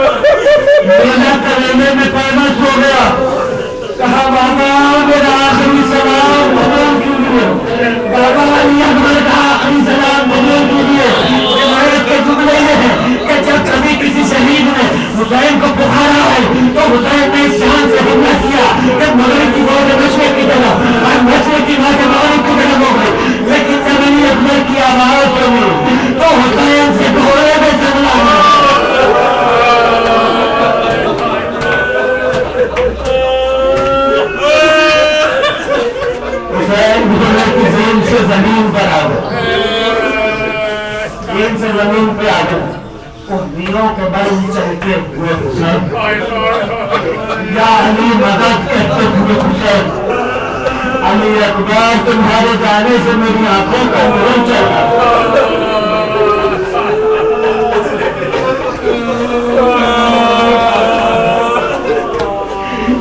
نیزہ کرینے میں پیمس ہو گیا کہا بابا میرا آخری سلام بابا کیجیے بابا علی اکبر کا آخری سلام بابا کیجیے روایت کے جملے یہ ہیں کہ جب کبھی کسی شہید نے حسین کو پکارا ہے تو حسین نے اس شان سے حملہ کیا کہ مغرب کی موت مشرق کی طرف اور مشرق کی موت مغرب کی طرف ہو گئی لیکن جب علی اکبر کی آواز سنی تو حسین سے گھوڑے میں سملا زمین سے زمین پر آ گئے زمین سے زمین پہ آ گئے اور نیروں کے بل چلتے ہوئے حسین یا علی مدد کہتے ہوئے حسین علی اکبر تمہارے جانے سے میری آنکھوں کا نور چلا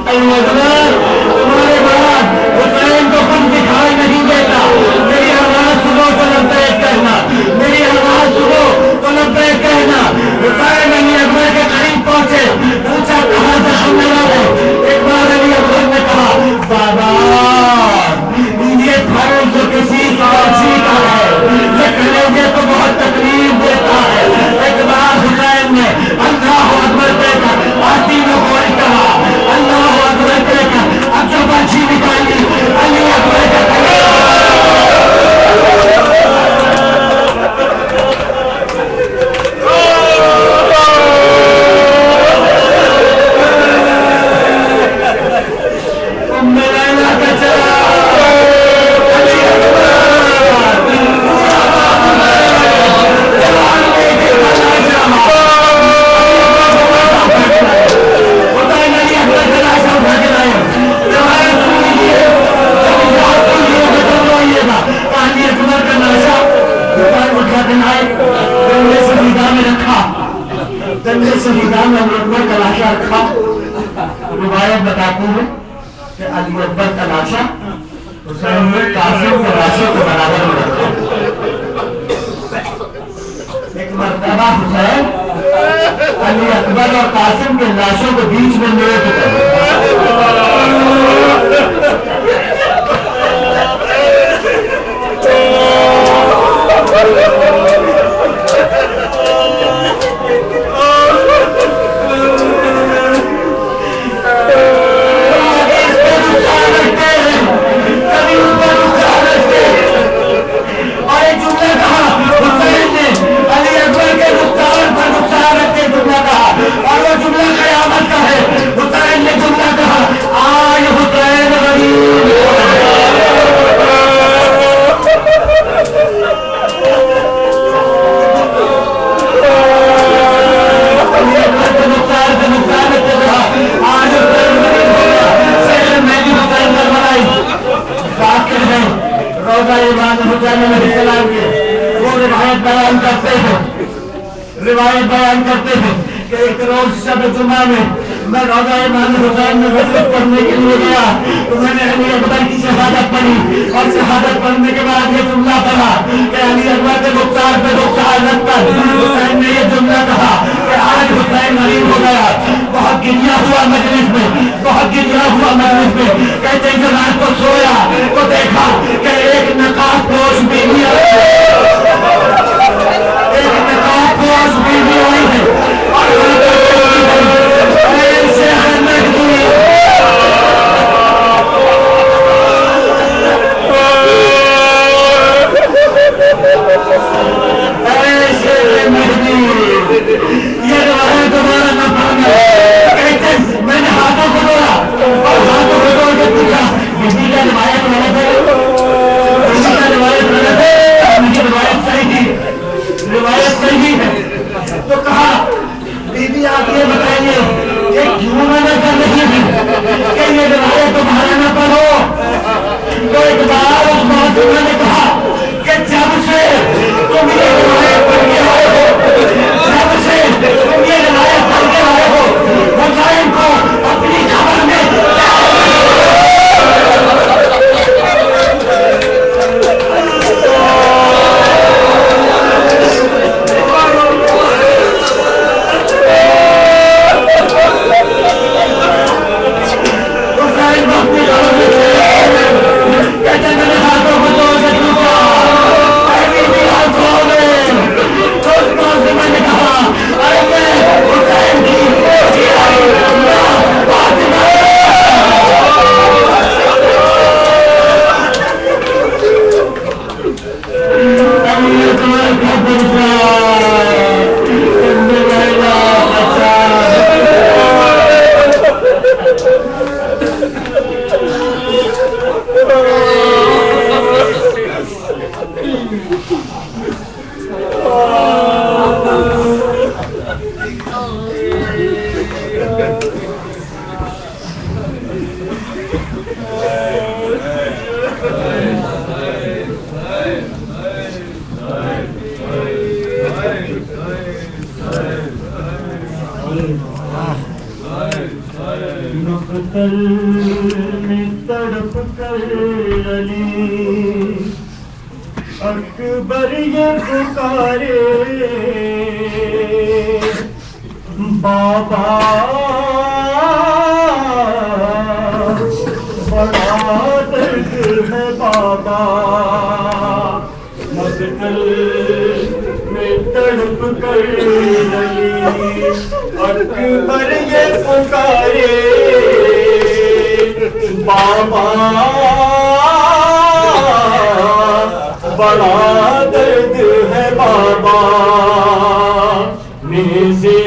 علی اکبر تمہارے بعد حسین کو کچھ دکھائی نہیں دیتا میری آواز سنو تو لبیک کہنا میری آواز سنو تو لبیک کہنا حسین علی اکبر کے قریب پہنچے پوچھا کہاں سے سننے والے ایک بار علی اکبر نے کہا بابا یہ پھل جو کسی فارسی کا ہے یہ کلیجے کو بہت تکلیف دیتا ہے ایک بار حسین نے اللہ اکبر کہہ کر آستینوں کو کہا اللہ اکبر کہہ کر اب جو بچی نکالی علی اکبر کا روایت بتاتی ہے کہ علی اکبر کا لاشا حسین نے قاسم کے لاشے کے برابر میں رکھا ایک مرتبہ حسین علی اکبر اور قاسم کے لاشوں کے بیچ میں لیٹ گئے اور وہ جملہ قیامت کا ہے حسین نے جملہ کہا آج حسین غریب روزہ امام حسین علیہ السلام کے وہ روایت بیان کرتے ہیں کہ ایک روز شب جمعہ میں روزہ امام حسین میں غسل پڑھنے کے لیے گیا تو میں نے علی اکبر کی شہادت پڑھی اور شہادت پڑھنے کے بعد یہ جملہ پڑھا کہ علی اکبر کے رخسار پہ رخسار رکھ کر حسین نے یہ جملہ کہا کہ آج حسین غریب ہو گیا بہت گریا ہوا مجلس میں بہت گریا ہوا مجلس میں کہتے ہیں رات کو سویا تو دیکھا کہ ایک نقاب پوش بیوی ایک نقاب پوش بیوی ہوئی ہے اور مقتل میں تڑپ کر علی اکبر یہ پکارے بابا بڑا درد ہے بابا مقتل میں تڑپ کر علی اکبر یہ پکارے بابا بڑا درد ہے بابا نیزے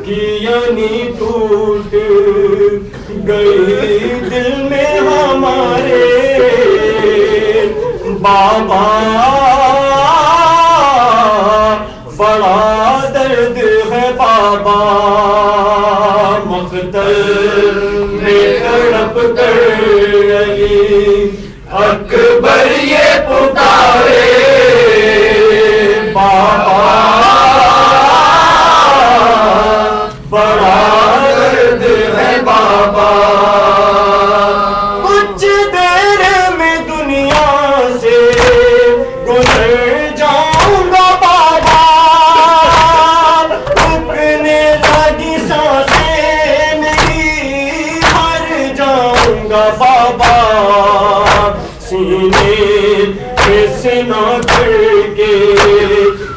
کی یعنی ٹوٹ گئی دل میں ہمارے بابا بڑا درد ہے بابا مقتل میں تڑپ کر علی اکبر یہ پکارے بابا بڑا درد ہے بابا کچھ دیر میں دنیا سے گزر جاؤں گا بابا رکنے لگی سانسیں میری مر جاؤں گا بابا سینے میں سینہ کر کے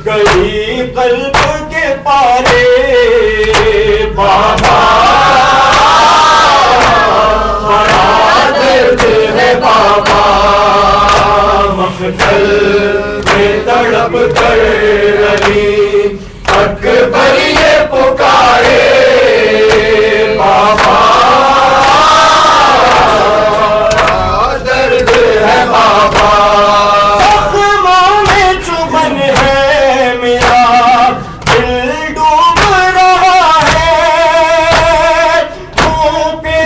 گئی قلب کے پارے بابا بڑا درد ہے بابا مقتل میں تڑپ کر علی اکبر یہ پکارے بابا درد ہے بابا زخموں میں چبھن ہے میرا دل ڈوب رہا ہے تو پہ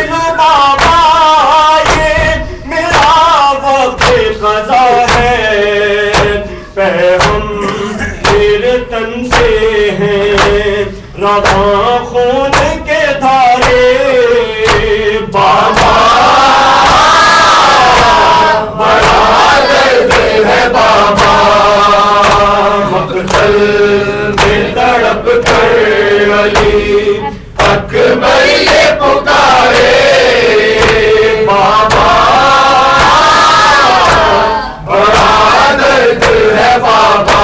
لو بابا یہ میرا وقت قضا ہے پیغام میرے تن سے ہیں رواں خون کے دھارے بابا بڑا درد ہے بابا مقتل میں تڑپ کر علی اکبر یہ پکارے بابا بڑا درد ہے بابا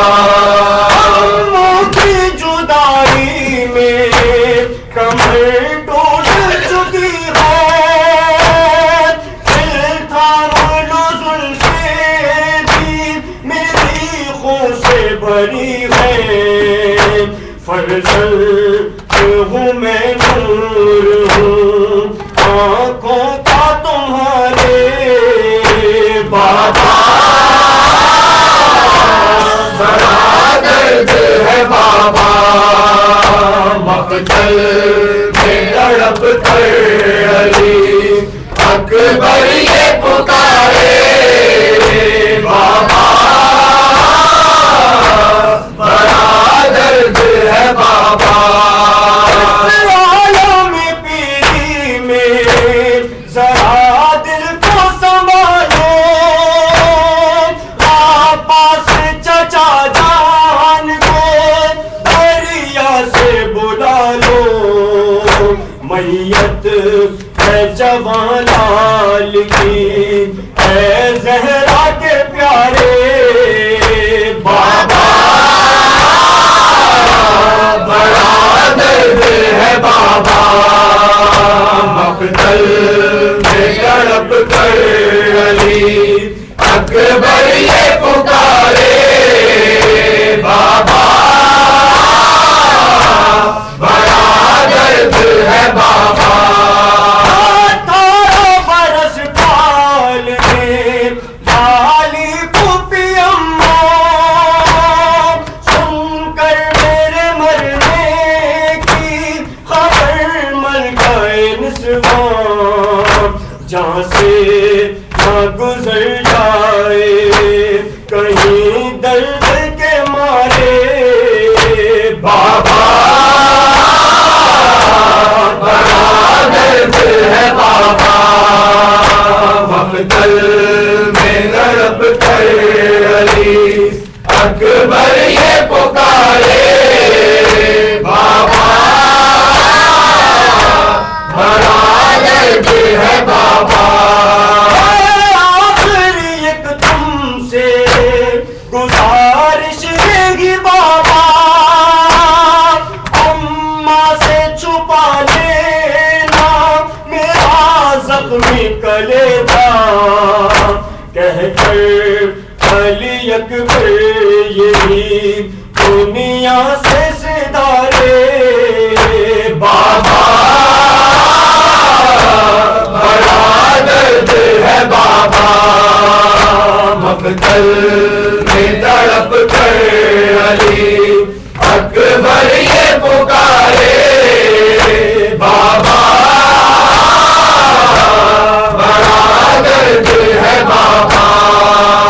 کی جدائی میں کمر ٹوٹ چکی ہے دل تھام لو زلفیں بھی میری خون سے بھری ہے فرزند ہوں میں نور ہوں آنکھوں کا تمہارے بابا بڑا درد ہے بابا مقتل میں تڑپ کر علی اکبر یہ پکارے بابا بڑا درد ہے بابا عالم پیری میں ذرا دل کو سنبھالو آپاس چچا جان کو دریا سے بلا لو میت ہے جوان لال کی ہے زہرا کے پیارے بابا بڑا درد ہے بابا مقتل میں تڑپ کر علی اکبر یہ پکارے بابا بڑا درد ہے بابا 18 برس پال میں ڈالی پھوپھی اماں سن کر میرے مرنے کی خبر مل گئے نسواں جہاں سے نہ گزر جائے کہیں درد کے مارے بابا بڑا درد مقتل میں لڑپ کر علی اکبر یہ پکارے بابا بڑا درد ہے بابا آخری ایک تم سے گزارش رہی بابا اماں سے چھپا لینا میرا زخمی کلیجا کہہ کر علی اکبر یہی دنیا سے صدارے بابا بڑا درد ہے بابا مقتل میں تڑپ کر علی اکبر یہ پکارے بابا بڑا درد ہے بابا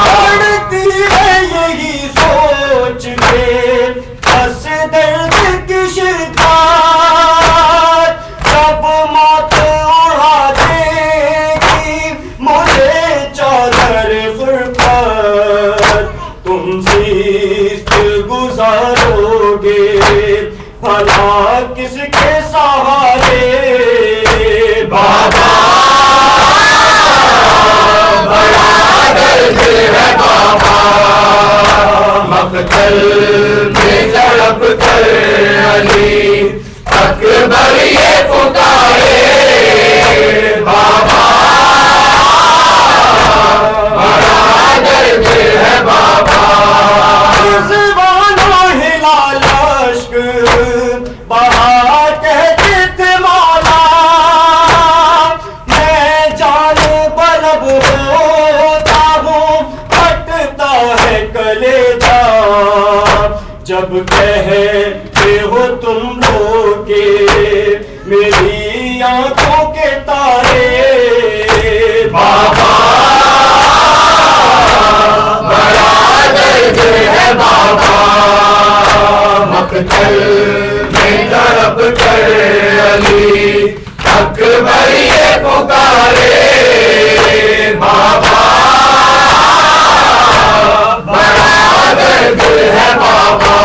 پڑتی ہے یہی سوچ کے بس درد کی شدت جب موت اڑا دے گی مجھے چادر فرقت تم زیست گزارو گے بھلا کس کے سہارے بابا بڑا درد ہے بابا مقتل میں تڑپ کر علی اکبر یہ پکارے بابا بڑا درد ہے بابا زبانوں ہلا لشکر بہا کہتے تھے مولا میں جان بلب ہوتا ہوں پھٹتا ہے کلیجا جب کہتے ہو تم لوگ کہ میری آنکھوں کے تارے بابا بڑا درد ہے بابا مقتل میں تڑپ کر علی اکبر یہ پکارے بابا بڑا درد ہے بابا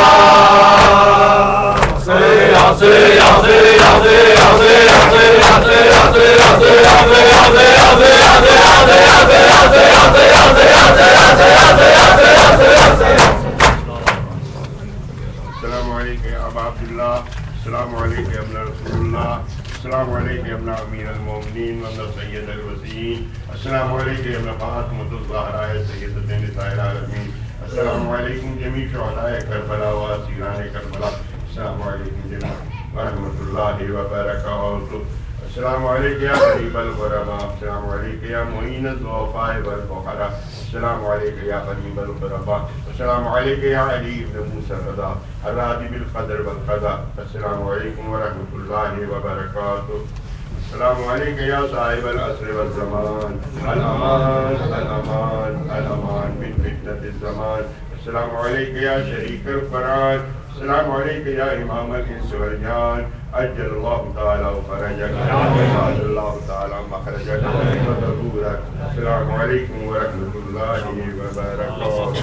السلام علیکم یا ابا عبداللہ، السلام علیکم یا ابن رسول اللہ، السلام علیکم یا ابن امیر المومنین و ابن سید الوسیین، السلام علیکم یا ابن فاطمۃ الزہرا سیدۃ نساء العالمین، السلام علیکم جمیع شہداء کربلا و اسیران کربلا، السلام علیکم جناب ورحمۃ اللہ وبرکاتہ، السلام علیکم یا قریب الغرباء، السلام علیکم یا معین الضعفاء والفقراء، السلام علیکم یا قریب الغرباء، السلام علیکم یا علی ابن موسیٰ الرضا الراضی بالقدر والقضاء، السلام علیکم ورحمۃ اللہ وبرکاتہ، السلام علیکم یا صاحب العصر والزمان، الامان الامان الامان من فتنة الزمان، السلام علیکم یا شریک القرآن، السلام علیکم یا امام الانس والجان، عجل اللہ تعالی فرجک وجعل اللہ تعالی مخرجک وظہورک، السلام علیکم ورحمۃ اللہ وبرکاتہ۔